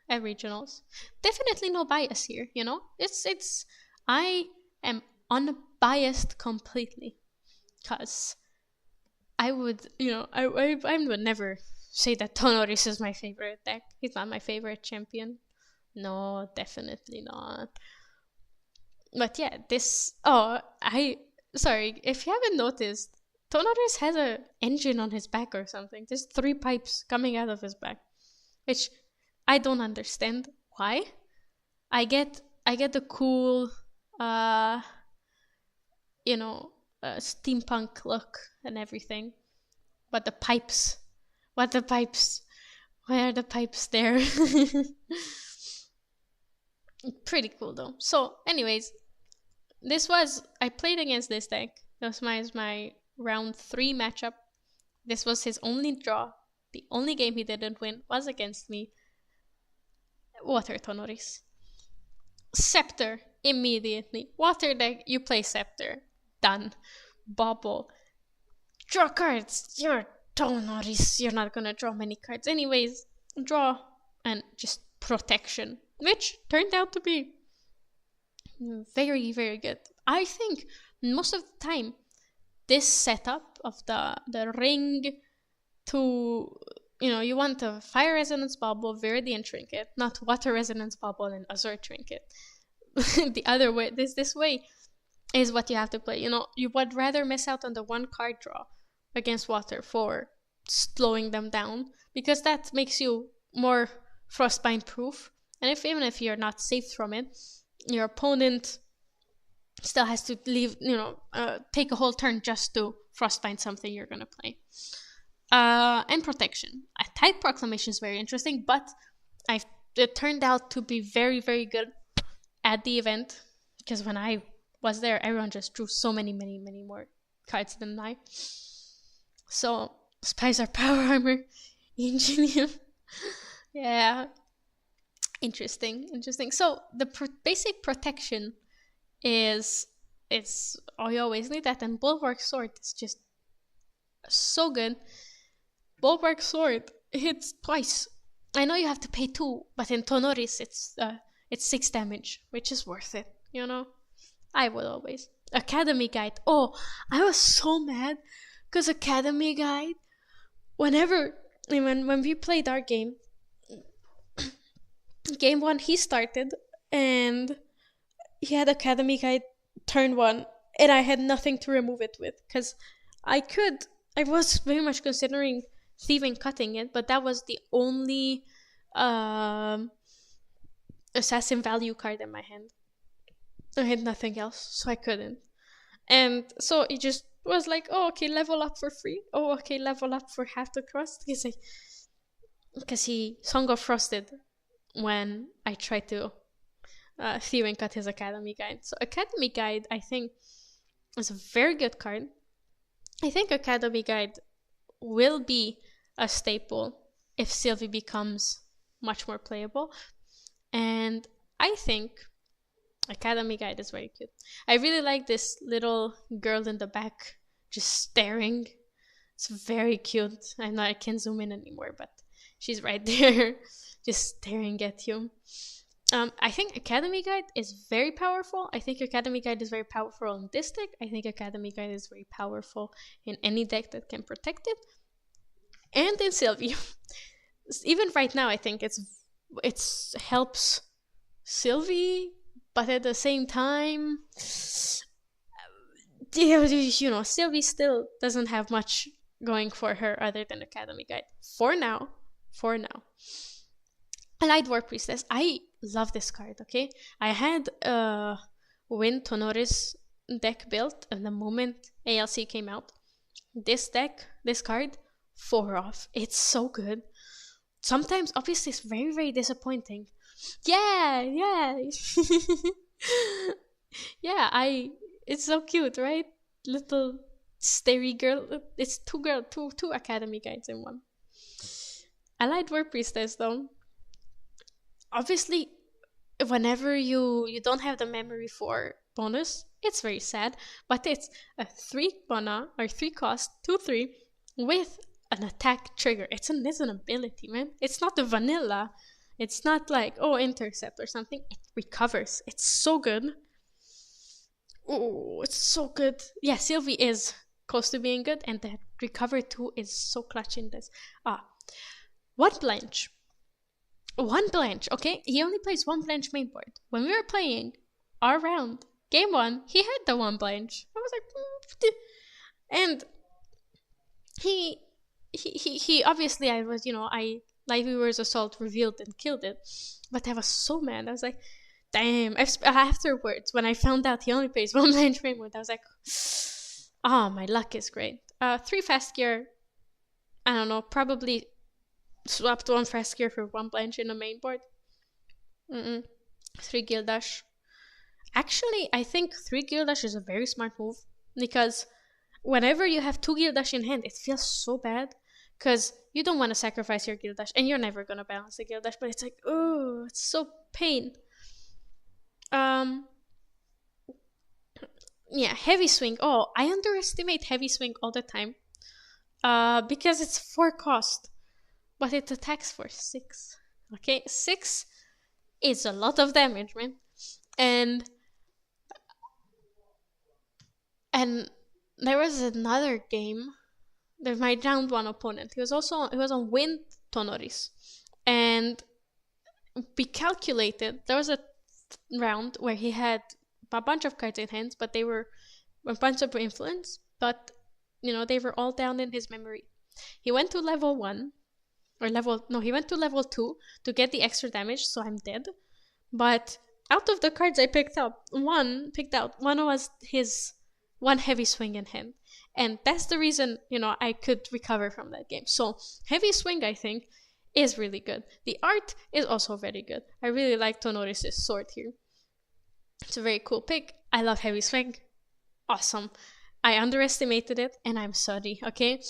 at regionals. Definitely no bias here, It's I am unbiased completely, because I would, I would never say that Tonoris is my favorite deck. He's not my favorite champion. No, definitely not. But yeah, sorry, if you haven't noticed, Tonoris has an engine on his back or something. There's 3 pipes coming out of his back, which I don't understand why. I get the cool, steampunk look and everything, but the pipes, why are the pipes there? Pretty cool though. So anyways, I played against this deck. This was my round 3 matchup. This was his only draw. The only game he didn't win was against me. Water Tonoris. Scepter immediately. Water deck, you play Scepter. Done. Bubble. Draw cards. You're Tonoris. You're not gonna draw many cards. Anyways, draw and just protection, which turned out to be very, very good. I think most of the time, this setup of the ring to, you want a Fire Resonance Bubble, Viridian Trinket, not Water Resonance Bubble and Azure Trinket. The other way, this way is what you have to play. You would rather miss out on the 1 card draw against Water for slowing them down, because that makes you more Frostbind proof. And even if you're not safe from it, your opponent still has to take a whole turn just to Frostbind something you're gonna play. And protection. Tide Proclamation is very interesting, but it turned out to be very, very good at the event, because when I was there, everyone just drew so many more cards than I. So, Spicer Power Armor, Ingenium. Yeah. Interesting. So, the basic protection is, you always need that, and Bulwark Sword is just so good. Bulwark Sword hits twice. I know you have to pay 2, but in Tonoris it's 6 damage, which is worth it, I would always. Academy Guide. Oh, I was so mad, because Academy Guide, when we played our game 1, he started, and he had Academy Guide turn 1, and I had nothing to remove it with, because I was very much considering thieving cutting it, but that was the only assassin value card in my hand. I had nothing else, so I couldn't. And so it just was like, oh, okay, level up for free. Oh, okay, level up for half the cost. Because he Song of Frosted when I tried to Thewen got his Academy Guide. So Academy Guide, I think, is a very good card. I think Academy Guide will be a staple if Sylvie becomes much more playable. And I think Academy Guide is very cute. I really like this little girl in the back just staring. It's very cute. I know I can't zoom in anymore, but she's right there just staring at you. I think Academy Guide is very powerful. I think Academy Guide is very powerful in this deck. I think Academy Guide is very powerful in any deck that can protect it. And in Sylvie. Even right now, I think it helps Sylvie, but at the same time, Sylvie still doesn't have much going for her other than Academy Guide. For now. Allied War Priestess. I love this card, okay? I had a Win Tonoris deck built, and the moment ALC came out, this card, 4 off. It's so good. Sometimes, obviously, it's very, very disappointing. Yeah. Yeah, it's so cute, right? Little starry girl. It's two Academy Guides in one. Allied War Priestess, though. Obviously, whenever you don't have the memory for bonus, it's very sad. But it's a 3 mana or 3 cost, 2/3 with an attack trigger. It's an ability, man. It's not the vanilla. It's not like, intercept or something. It recovers. It's so good. Oh, it's so good. Yeah, Sylvie is close to being good, and the recover 2 is so clutch in this. One Blanche, okay? He only plays 1 Blanche main board. When we were playing our round, game 1, he had the 1 Blanche. I was like, and he obviously, I Light Weaver's Assault revealed and killed it, but I was so mad. I was like, damn. Afterwards, when I found out he only plays 1 Blanche main board, I was like, my luck is great. 3 fast gear, I don't know, probably swapped 1 fast gear for 1 Blanche in the main board. 3 Gildash. Actually, I think 3 Gildash is a very smart move, because whenever you have 2 Gildash in hand, it feels so bad, because you don't want to sacrifice your Gildash, and you're never going to balance the Gildash, but it's like, it's so pain. Yeah, Heavy Swing. I underestimate Heavy Swing all the time, because it's 4 cost, but it attacks for 6. Okay, 6 is a lot of damage, man. And there was another game. There's my round 1 opponent. He was on Wind Tonoris, and we calculated there was a round where he had a bunch of cards in hands, but they were a bunch of influence, but they were all down in his memory. He went to level 1. He went to level 2 to get the extra damage, so I'm dead. But out of the cards I picked out, one was his 1 Heavy Swing in hand. And that's the reason, I could recover from that game. So Heavy Swing, I think, is really good. The art is also very good. I really like Tonoris' sword here. It's a very cool pick. I love Heavy Swing. Awesome. I underestimated it, and I'm sorry, okay?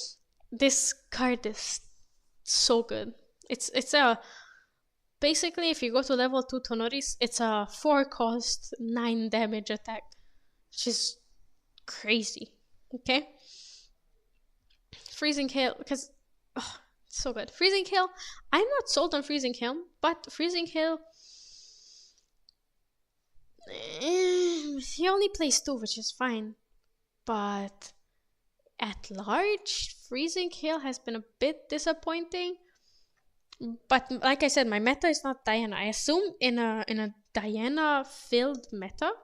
This card is so good. It's basically, if you go to level 2 Tonoris, it's a 4 cost 9 damage attack, which is crazy. Okay, Freezing Hail, because it's so good. Freezing Hail, I'm not sold on Freezing Hail, but Freezing Hail, he only plays 2, which is fine, but at large, Freezing Hail has been a bit disappointing. But like I said, my meta is not Diana. I assume in a Diana-filled meta,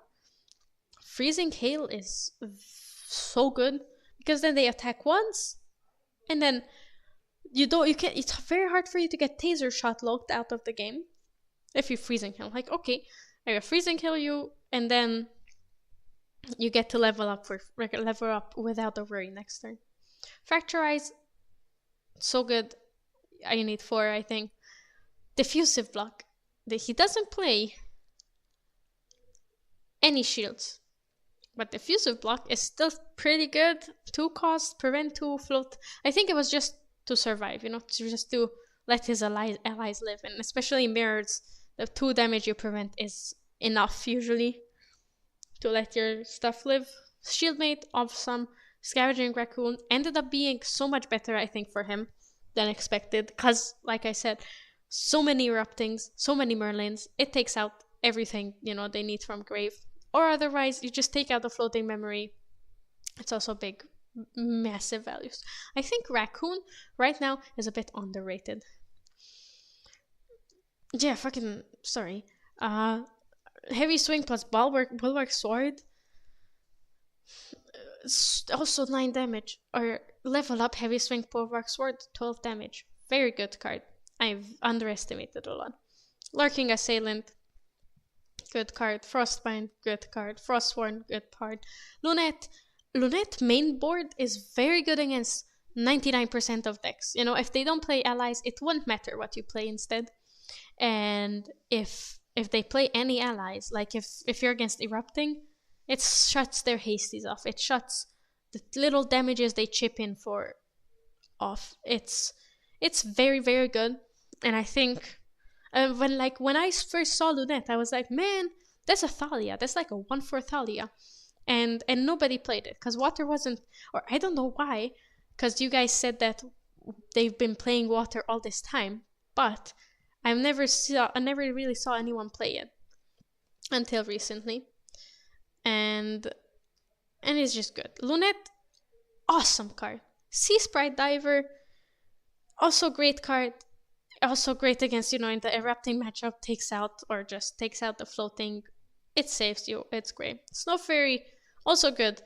Freezing Hail is so good, because then they attack once, and then it's very hard for you to get Taser Shot locked out of the game if you Freezing Hail. Like, okay, I got Freezing Hail you, and then you get to level up without a worry next turn. Fracturize, so good. I need 4, I think. Diffusive Block. He doesn't play any shields. But the fusive block is still pretty good. 2 cost, prevent 2, float. I think it was just to survive, to let his allies live. And especially mirrors, the 2 damage you prevent is enough usually to let your stuff live. Shieldmate, awesome. Scavenging Raccoon ended up being so much better, I think, for him than expected. Because, like I said, so many Eruptings, so many Merlins, it takes out everything, they need from Grave. Or otherwise, you just take out the floating memory. It's also big, massive values. I think Raccoon right now is a bit underrated. Yeah, fucking sorry. Heavy swing plus bulwark sword. Also 9 damage. Or level up heavy swing bulwark sword, 12 damage. Very good card. I've underestimated a lot. Lurking Assailant, good card. Frostbind, good card. Frostworn, good card. Lunette main board is very good against 99% of decks. If they don't play allies, it won't matter what you play instead. And if they play any allies, like if you're against Erupting, it shuts their hasties off. It shuts the little damages they chip in for off. It's very, very good. And I think when I first saw Lunette, I was like, man, that's a Thalia. That's like a 1/4 Thalia. And nobody played it because water wasn't, or I don't know why, because you guys said that they've been playing water all this time, but I never really saw anyone play it until recently. And it's just good. Lunette, awesome card. Sea Sprite Diver, also great card. Also great against, in the Erupting matchup, takes out the floating. It saves you. It's great. Snow Fairy, also good.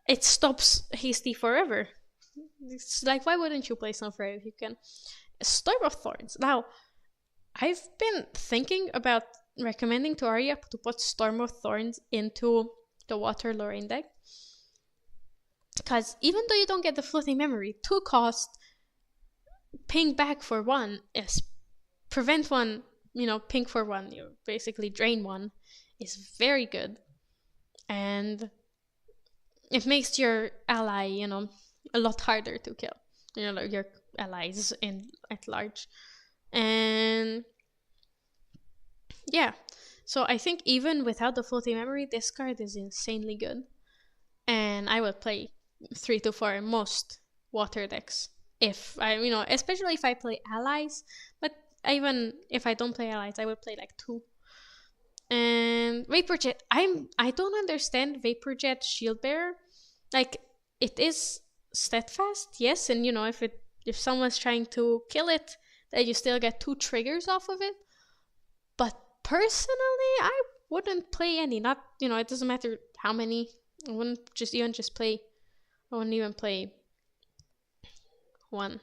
It stops hasty forever. It's like, why wouldn't you play Snow Fairy if you can? Storm of Thorns. Now, I've been thinking about recommending to Arya to put Storm of Thorns into the Water Lorraine deck. Because even though you don't get the floating memory, 2 cost, ping back for 1 is prevent 1, ping for 1, you basically drain 1, is very good. And it makes your ally, a lot harder to kill. Your allies at large. And yeah, so I think even without the floating memory, this card is insanely good. And I will play 3 to 4 in most water decks. If I, especially if I play allies, but even if I don't play allies, I will play like 2. And Vaporjet, I don't understand Vaporjet Shield Bearer. Like, it is steadfast, yes, and if someone's trying to kill it, then you still get 2 triggers off of it. But personally, I wouldn't play any. Not, it doesn't matter how many. I wouldn't I wouldn't even play 1.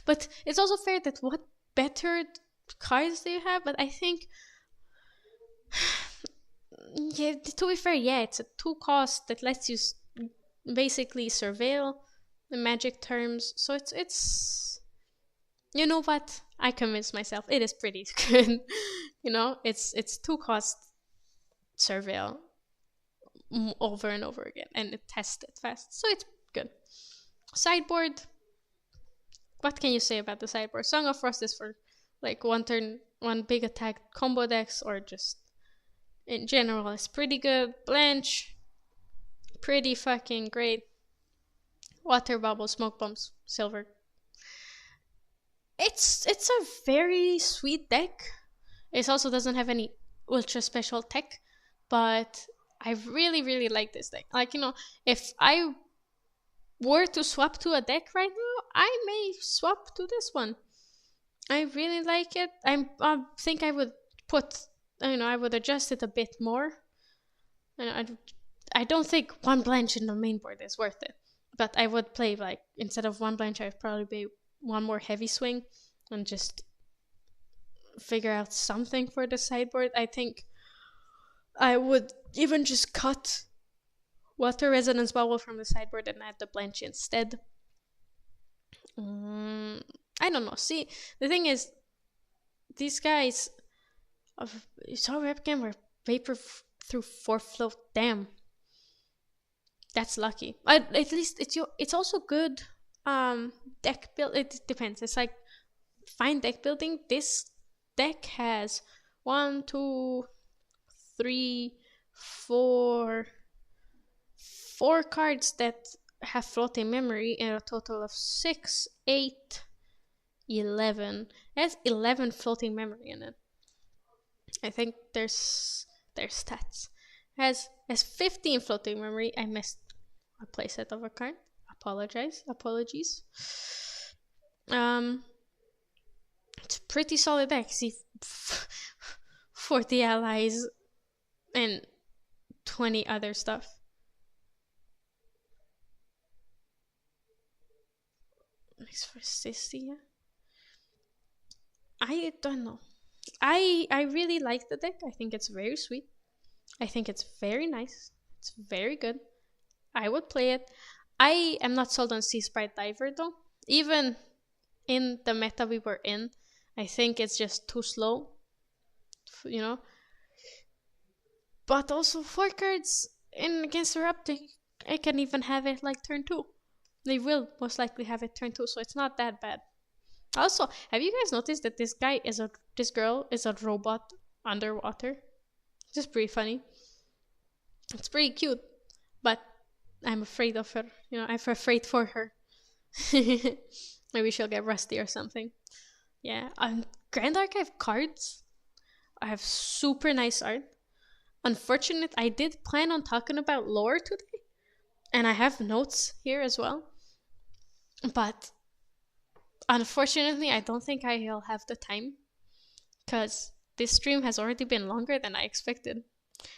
But it's also fair that what better cards do you have? But I think, yeah, to be fair, yeah, it's a 2 cost that lets you basically surveil the magic terms. So it's you know what? I convinced myself it is pretty good. It's 2 cost surveil over and over again, and it tests it fast, so it's good. Sideboard. What can you say about the sideboard? Song of Frost is for like 1 turn, 1 big attack combo decks, or just in general, it's pretty good. Blanche, pretty fucking great. Water Bubble, Smoke Bombs, Silver. It's a very sweet deck. It also doesn't have any ultra special tech, but I really, really like this deck. Like, if I were to swap to a deck right now, I may swap to this one. I really like it. I think I would I would adjust it a bit more. I don't think 1 Blanche in the main board is worth it. But I would play, like, instead of 1 Blanche, I'd probably play 1 more heavy swing and just figure out something for the sideboard. I think I would even just cut Water Resonance Bubble from the sideboard and add the Blanche instead. I don't know. See, the thing is, these guys, you saw Repcam where through 4 float. Damn, that's lucky. At least it's also good deck build. It depends. It's like fine deck building. This deck has 1, 2, 3, 4 cards that have floating memory, and a total of 6, 8, 11. It has 11 floating memory in it. I think there's their stats. It has 15 floating memory. I missed a playset of a card. Apologies. It's a pretty solid deck. See, 40 allies and 20 other stuff. Next for Cystia. I don't know. I really like the deck. I think it's very sweet. I think it's very nice. It's very good. I would play it. I am not sold on Sea Sprite Diver though. Even in the meta we were in, I think it's just too slow. You know. But also 4 cards in against Erupting, I can even have it like turn 2. They will most likely have it turn 2, so it's not that bad. Also, have you guys noticed that this girl is a robot underwater? Just pretty funny. It's pretty cute, but I'm afraid of her. You know, I'm afraid for her. Maybe she'll get rusty or something. Yeah, Grand Archive cards. I have super nice art. Unfortunate, I did plan on talking about lore today, and I have notes here as well. But unfortunately, I don't think I'll have the time, because this stream has already been longer than I expected.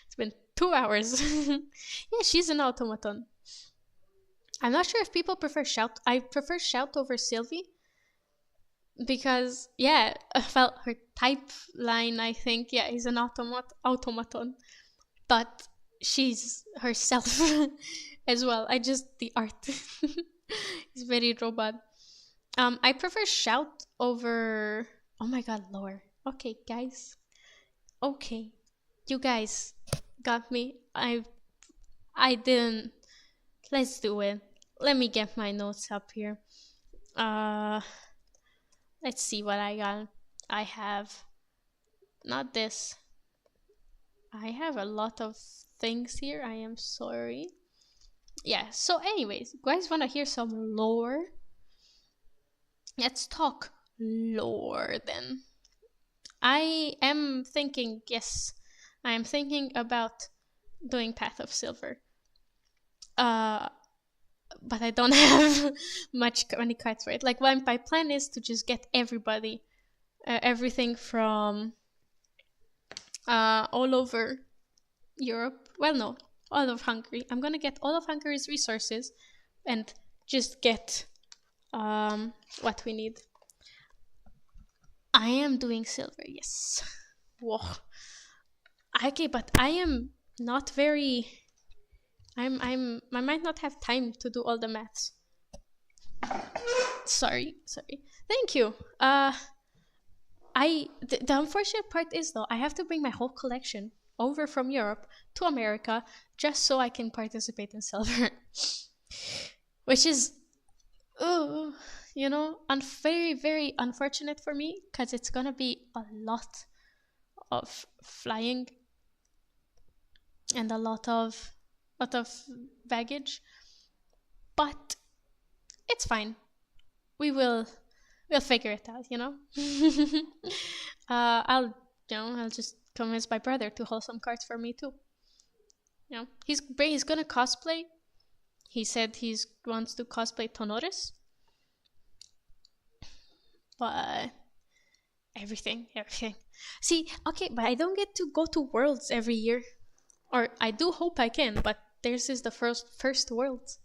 It's been 2 hours. Yeah, she's an automaton. I'm not sure if people prefer Shout. I prefer Shout over Sylvie. Because, yeah, well, her type line, I think, yeah, is an automaton. But she's herself as well. The art is very robot. I prefer Shout over, oh my god, lore. Okay, guys. Okay. You guys got me. I didn't. Let's do it. Let me get my notes up here. Let's see what I got. I have not this. I have a lot of things here. I am sorry. Yeah, so anyways, you guys want to hear some lore? Let's talk lore then. I am thinking about doing Path of Silver. But I don't have many cards for it. Like, my plan is to just get everybody, everything from all over Europe. Well, no, all of Hungary. I'm gonna get all of Hungary's resources and just get what we need. I am doing silver, yes. Whoa. Okay, but I am not very. I might not have time to do all the maths. Sorry. Thank you. The unfortunate part is though, I have to bring my whole collection over from Europe to America just so I can participate in silver. Which is, very, very unfortunate for me, because it's gonna be a lot of flying and a lot of baggage. But it's fine. We'll figure it out, I'll just convince my brother to hold some cards for me too. He's gonna cosplay. He said he wants to cosplay Tonoris. But everything. See, okay, but I don't get to go to Worlds every year. Or I do hope I can, but theirs is the first Worlds.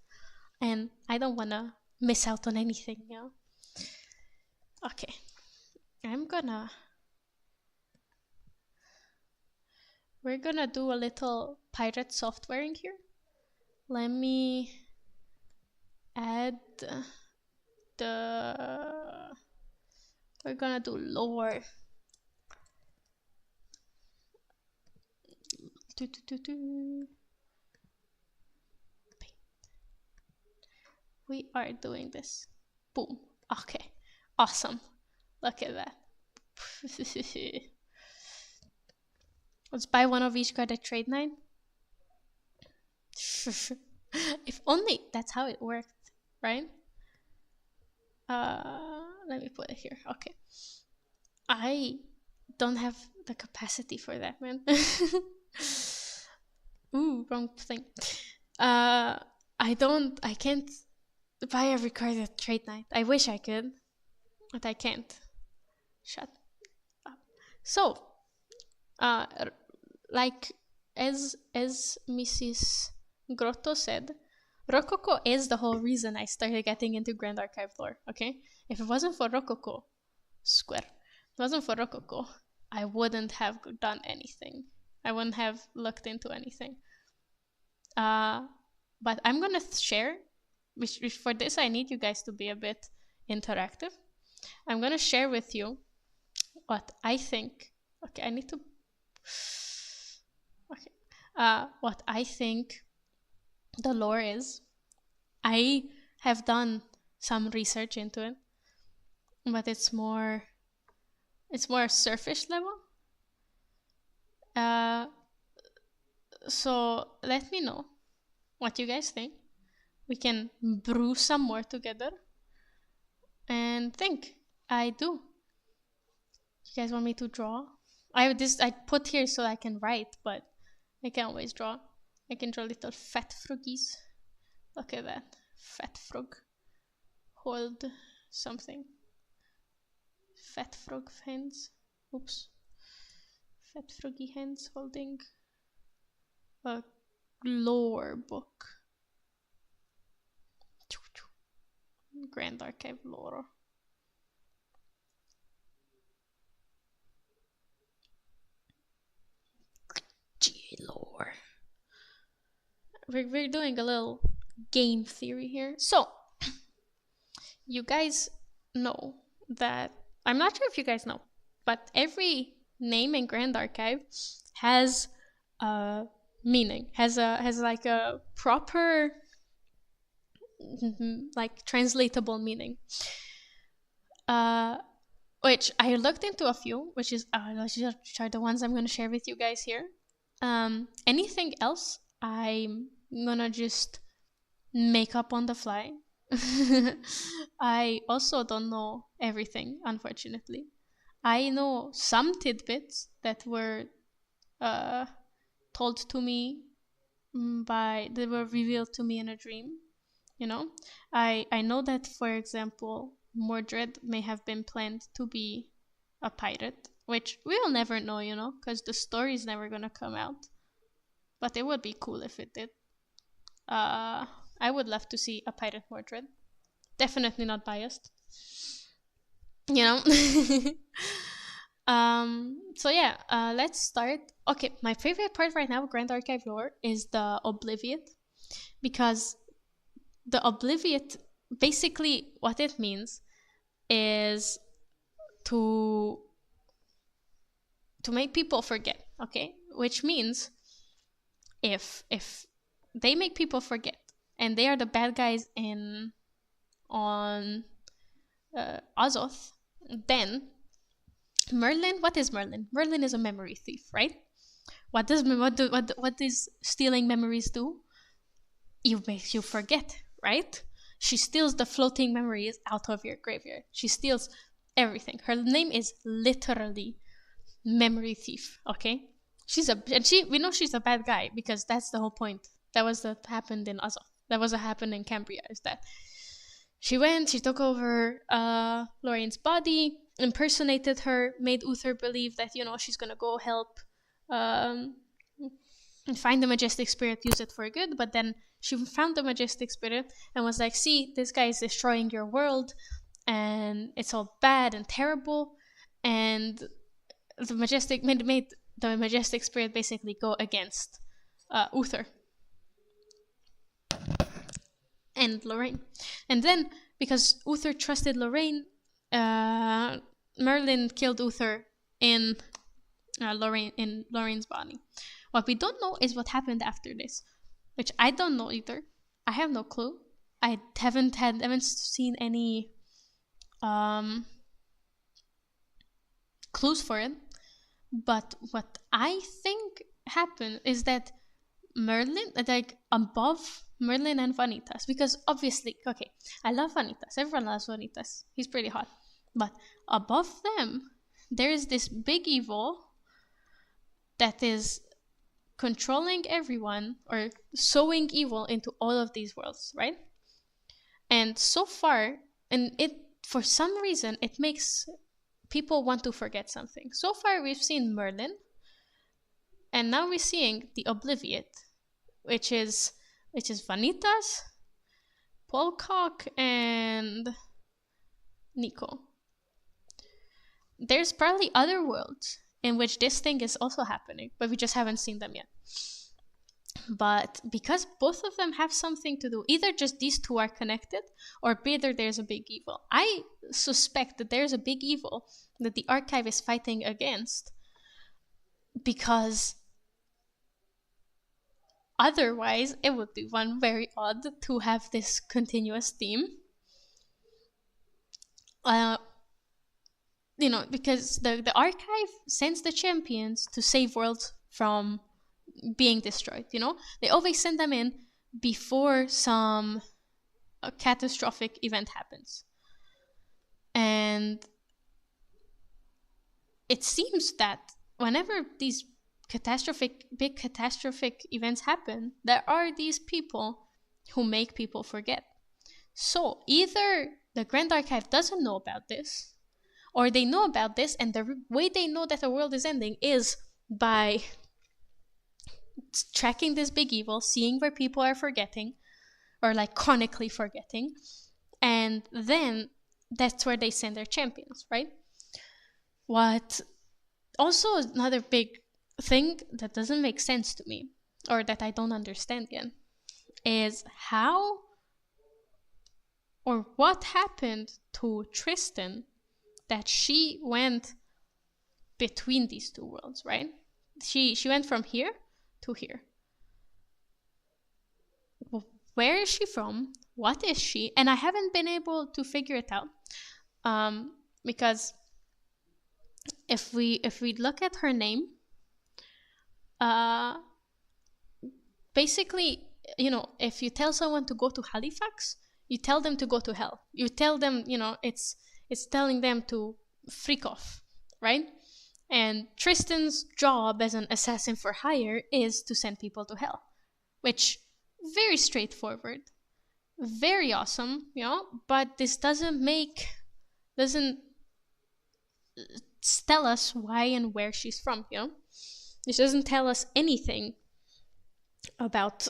And I don't want to miss out on anything, Okay. We're gonna do a little pirate softwaring here. Let me add we're gonna do lore. We are doing this. Boom. Okay. Awesome. Look at that. Let's buy one of each card at trade 9. If only that's how it worked, right? Let me put it here. Okay. I don't have the capacity for that, man. Ooh, wrong thing. I can't buy every card at trade night. I wish I could, but I can't. Shut up. So, like as Mrs. Grotto said, Rococo is the whole reason I started getting into Grand Archive lore, okay? If it wasn't for Rococo, if it wasn't for Rococo, I wouldn't have done anything. I wouldn't have looked into anything. But I'm gonna share, which for this I need you guys to be a bit interactive. I'm gonna share with you what I think. Okay, I need to. Okay, what I think the lore is. I have done some research into it, but it's more surface level. So let me know what you guys think. We can brew some more together and think. I do. You guys want me to draw? I put here so I can write, but I can't always draw. I can draw little fat froggies. Look at that. Fat frog. Hold something. Fat frog hands. Oops. Fat froggy hands holding a lore book. Grand Archive lore. Lore. We're doing a little game theory here. So, you guys know that, I'm not sure if you guys know, but every name in Grand Archive has a meaning, has like a proper, like translatable meaning. Which I looked into a few, which are the ones I'm going to share with you guys here. Anything else, I'm gonna just make up on the fly. I also don't know everything, unfortunately. I know some tidbits that were told to me they were revealed to me in a dream. You know, I know that, for example, Mordred may have been planned to be a pirate, which we'll never know, you know, because the story's never gonna come out. But it would be cool if it did. I would love to see a pirate Mordred. Definitely not biased. You know? So yeah, let's start. Okay, my favorite part right now of Grand Archive lore is the Obliviate. Because the Obliviate, basically what it means is to make people forget, okay? Which means if they make people forget and they are the bad guys on Azoth, then Merlin, what is Merlin? Merlin is a memory thief, right? What does stealing memories do? It makes you forget, right? She steals the floating memories out of your graveyard. She steals everything. Her name is literally memory thief, okay? We know she's a bad guy because that's the whole point. That was what happened in Azoth. That was what happened in Cambria, is that she took over Lorraine's body, impersonated her, made Uther believe that, you know, she's gonna go help find the Majestic Spirit, use it for good, but then she found the Majestic Spirit and was like, see, this guy is destroying your world, and it's all bad and terrible, and the Majestic made the Majestic Spirit basically go against Uther and Lorraine. And then, because Uther trusted Lorraine, Merlin killed Uther in Lorraine's body, What we don't know is what happened after this, which I don't know either. I have no clue. I haven't seen any clues for it. But what I think happened is that Merlin, like above Merlin and Vanitas, because obviously, okay, I love Vanitas. Everyone loves Vanitas. He's pretty hot. But above them, there is this big evil that is controlling everyone or sowing evil into all of these worlds, right? And so far, and it, for some reason, it makes people want to forget something. So far, we've seen Merlin, and now we're seeing the Obliviate, which is Vanitas, Polcock, and Nico. There's probably other worlds in which this thing is also happening, but we just haven't seen them yet. But because both of them have something to do, either just these two are connected, or either there's a big evil. I suspect that there's a big evil that the archive is fighting against, because otherwise it would be one very odd to have this continuous theme. Because the archive sends the champions to save worlds from being destroyed. They always send them in before some catastrophic event happens. And it seems that whenever these big catastrophic events happen, there are these people who make people forget. So either the Grand Archive doesn't know about this, or they know about this, and the way they know that the world is ending is by tracking this big evil, seeing where people are forgetting, or like chronically forgetting, and then that's where they send their champions, right? What also another big thing that doesn't make sense to me, or that I don't understand yet, is how or what happened to Tristan that she went between these two worlds, right? She went from here to here. Where is she from? What is she? And I haven't been able to figure it out, because if we look at her name, basically, if you tell someone to go to Halifax, you tell them to go to hell. You tell them, it's telling them to freak off, right? And Tristan's job as an assassin for hire is to send people to hell, which very straightforward, very awesome, but this doesn't tell us why and where she's from, This doesn't tell us anything about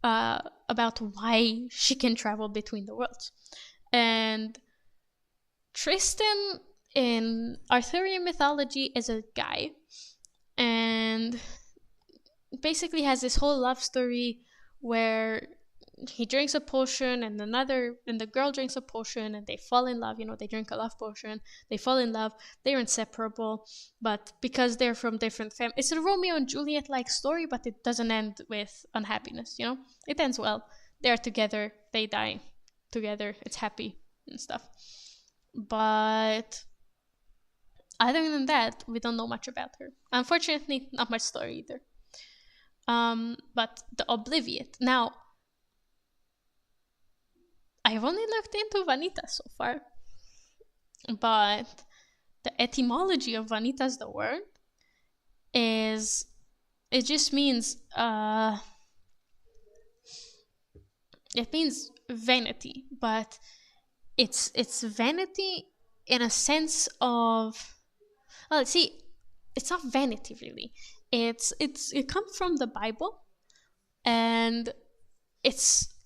about why she can travel between the worlds. And Tristan in Arthurian mythology is a guy, and basically has this whole love story where he drinks a potion and the girl drinks a potion and they fall in love. They drink a love potion, they fall in love, they're inseparable, but because they're from different families, it's a Romeo and Juliet like story, but it doesn't end with unhappiness. It ends well. They're together, they die together, it's happy and stuff. But other than that, we don't know much about her. Unfortunately, not much story either. But the Obliviate. Now, I've only looked into Vanitas so far, but the etymology of Vanitas, the word, it just means, it means vanity, but it's vanity in a sense of, well, see, it's not vanity really. It comes from the Bible, and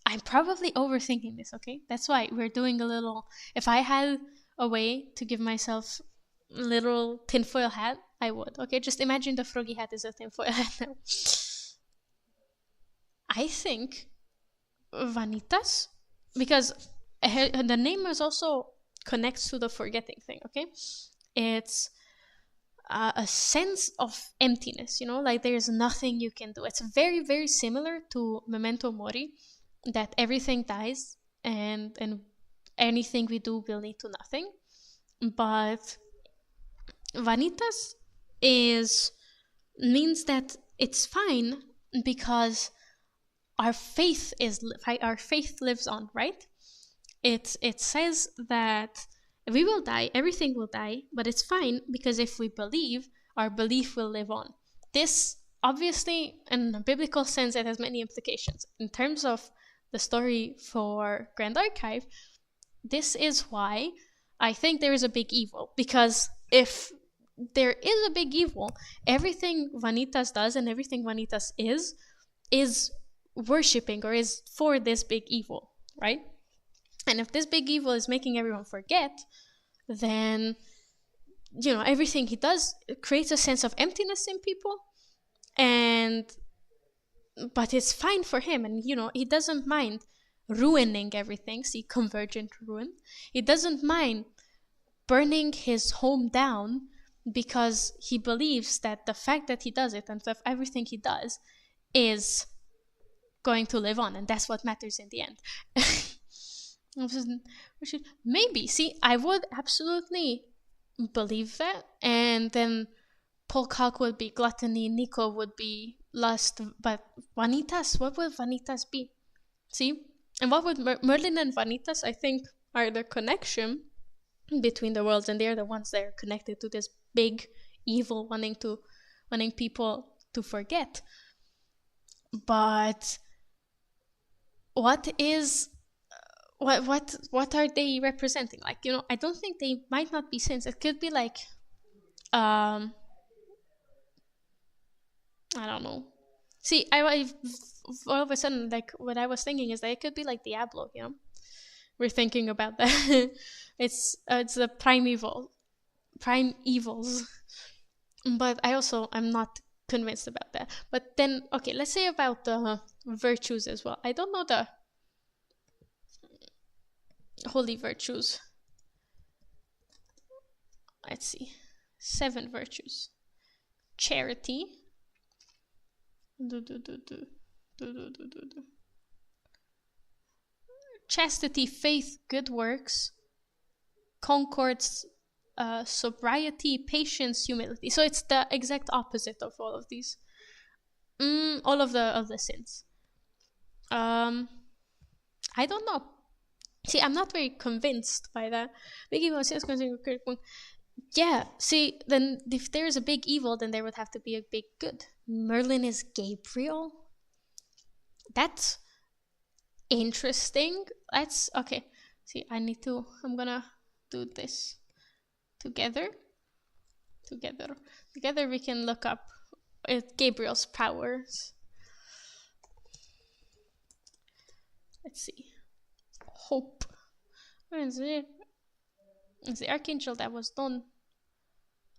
I'm probably overthinking this, okay? That's why we're doing a little, if I had a way to give myself a little tinfoil hat, I would, okay? Just imagine the froggy hat is a tinfoil hat now. I think Vanitas, because the name is also connects to the forgetting thing, okay? It's a sense of emptiness, you know, like there's nothing you can do. It's very, very similar to Memento Mori, that everything dies and anything we do will lead to nothing. But Vanitas is means that it's fine because our faith lives on, right? It says that we will die, everything will die, but it's fine because if we believe, our belief will live on. This obviously, in a biblical sense, it has many implications. In terms of the story for Grand Archive, this is why I think there is a big evil, because if there is a big evil, everything Vanitas does and everything Vanitas is worshipping or is for this big evil, right? And if this big evil is making everyone forget, then, you know, everything he does creates a sense of emptiness in people. But it's fine for him, and, you know, he doesn't mind ruining everything. See, convergent ruin. He doesn't mind burning his home down because he believes that the fact that he does it and that everything he does is going to live on, and that's what matters in the end. Maybe, see, I would absolutely believe that, and then Polkak would be gluttony, Nico would be lust, but Vanitas, what would Vanitas be? See? And what would Merlin and Vanitas, I think, are the connection between the worlds, and they're the ones that are connected to this big evil wanting people to forget. But what are they representing? Like, you know, I don't think they might not be sins. It could be like I don't know. See, I all of a sudden, like, what I was thinking is that it could be like Diablo, you know? We're thinking about that. It's the prime evils. But I'm not convinced about that. But then, okay, let's say about the virtues as well. I don't know the holy virtues. Let's see. 7 virtues. Charity. Chastity, faith, good works, concords, sobriety, patience, humility. So it's the exact opposite of all of these. All of the sins. I don't know. See, I'm not very convinced by that. Big evil sins. Yeah, see, then if there's a big evil, then there would have to be a big good. Merlin is Gabriel? That's interesting. Okay. See, I'm gonna do this. Together we can look up Gabriel's powers. Let's see. Hope. Where is it? It's the archangel that was done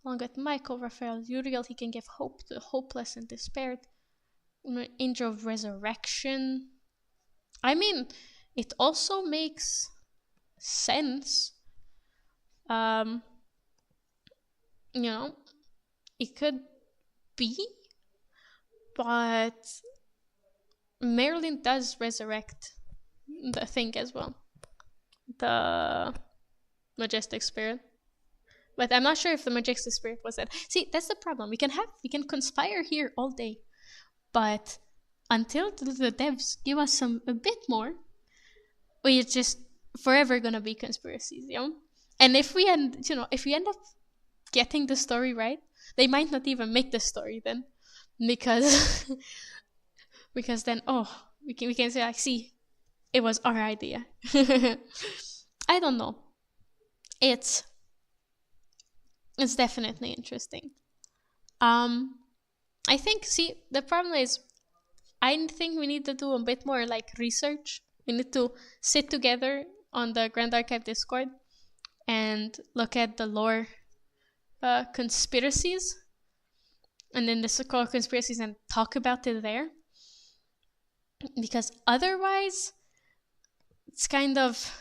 along with Michael, Raphael, Uriel. He can give hope to the hopeless and despaired. Angel of resurrection. I mean, it also makes sense. You know, it could be, but Merlin does resurrect the thing as well, the majestic spirit. But I'm not sure if the majestic spirit was that. See, that's the problem. We can conspire here all day, but until the devs give us a bit more, we're just forever gonna be conspiracies, you know. And if we end up getting the story right, they might not even make the story then, because then we can say, like, see, it was our idea. I don't know. It's definitely interesting. I think, see, the problem is, I think we need to do a bit more like research. We need to sit together on the Grand Archive Discord and look at the lore conspiracies, and then the so-called conspiracies, and talk about it there. Because otherwise, it's kind of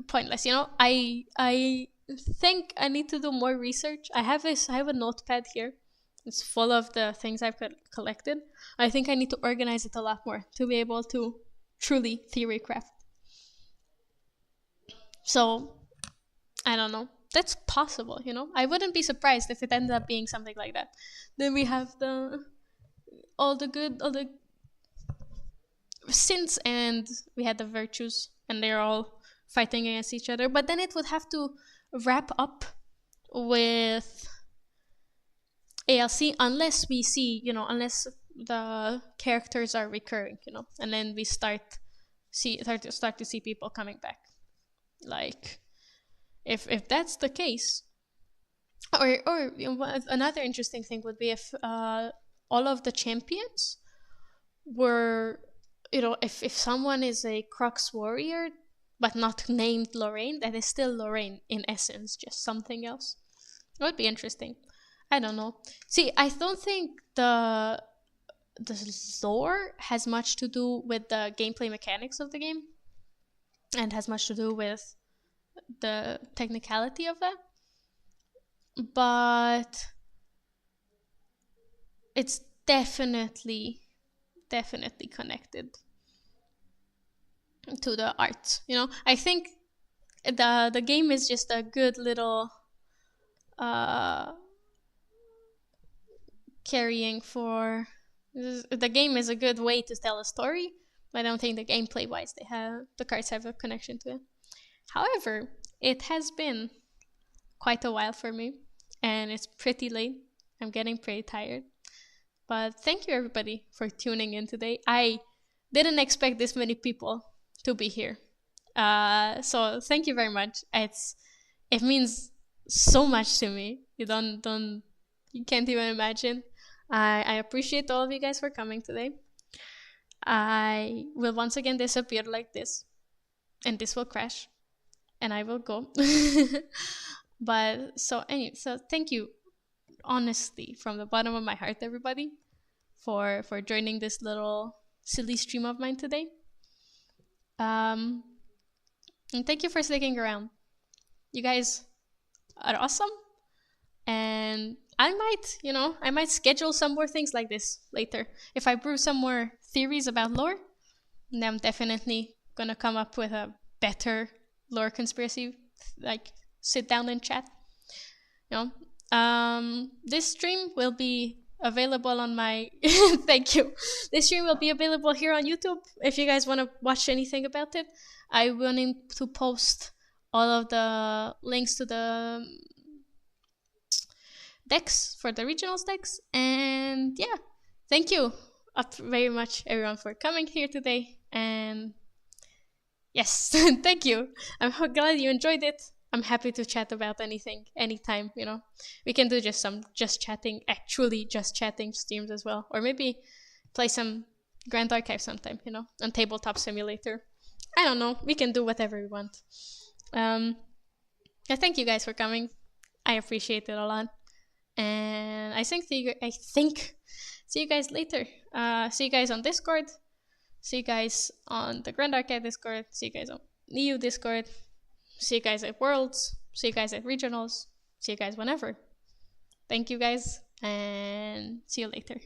pointless. You know, I think I need to do more research. I have a notepad here. It's full of the things I've collected. I think I need to organize it a lot more to be able to truly theory craft. So I don't know. That's possible, you know. I wouldn't be surprised if it ended up being something like that. Then we have all the sins, and we had the virtues, and they're all fighting against each other. But then it would have to wrap up with ALC unless we see, you know, unless the characters are recurring, you know, and then we start to see people coming back. Like, if that's the case, or you know, another interesting thing would be if all of the champions were, you know, if someone is a Crux warrior but not named Lorraine, that is still Lorraine in essence, just something else. It would be interesting. I don't know. See, I don't think the lore has much to do with the gameplay mechanics of the game, and has much to do with the technicality of that. But it's definitely connected to the art. You know, I think the game is just a good little carrying for the game is a good way to tell a story, but I don't think the gameplay wise the cards have a connection to it. However, it has been quite a while for me, and it's pretty late. I'm getting pretty tired. But thank you everybody for tuning in today. I didn't expect this many people to be here. So thank you very much. It means so much to me. You can't even imagine. I appreciate all of you guys for coming today. I will once again disappear like this, and this will crash, and I will go. But so thank you, honestly, from the bottom of my heart, everybody, for joining this little silly stream of mine today. And thank you for sticking around. You guys are awesome, and I might schedule some more things like this later. If I brew some more theories about lore, then I'm definitely gonna come up with a better lore conspiracy, like sit down and chat. You know, this stream will be available on my thank you. This stream will be available here on YouTube if you guys want to watch anything about it. I will need to post all of the links to the decks for the regionals decks, and yeah, thank you very much everyone for coming here today, and yes, thank you. I'm glad you enjoyed it. I'm happy to chat about anything, anytime, you know. We can do just chatting streams as well. Or maybe play some Grand Archive sometime, you know, on Tabletop Simulator. I don't know. We can do whatever we want. Yeah, thank you guys for coming. I appreciate it a lot. And I think see you guys later. See you guys on Discord. See you guys on the Grand Archive Discord. See you guys on EU Discord. See you guys at Worlds. See you guys at Regionals. See you guys whenever. Thank you guys, and see you later.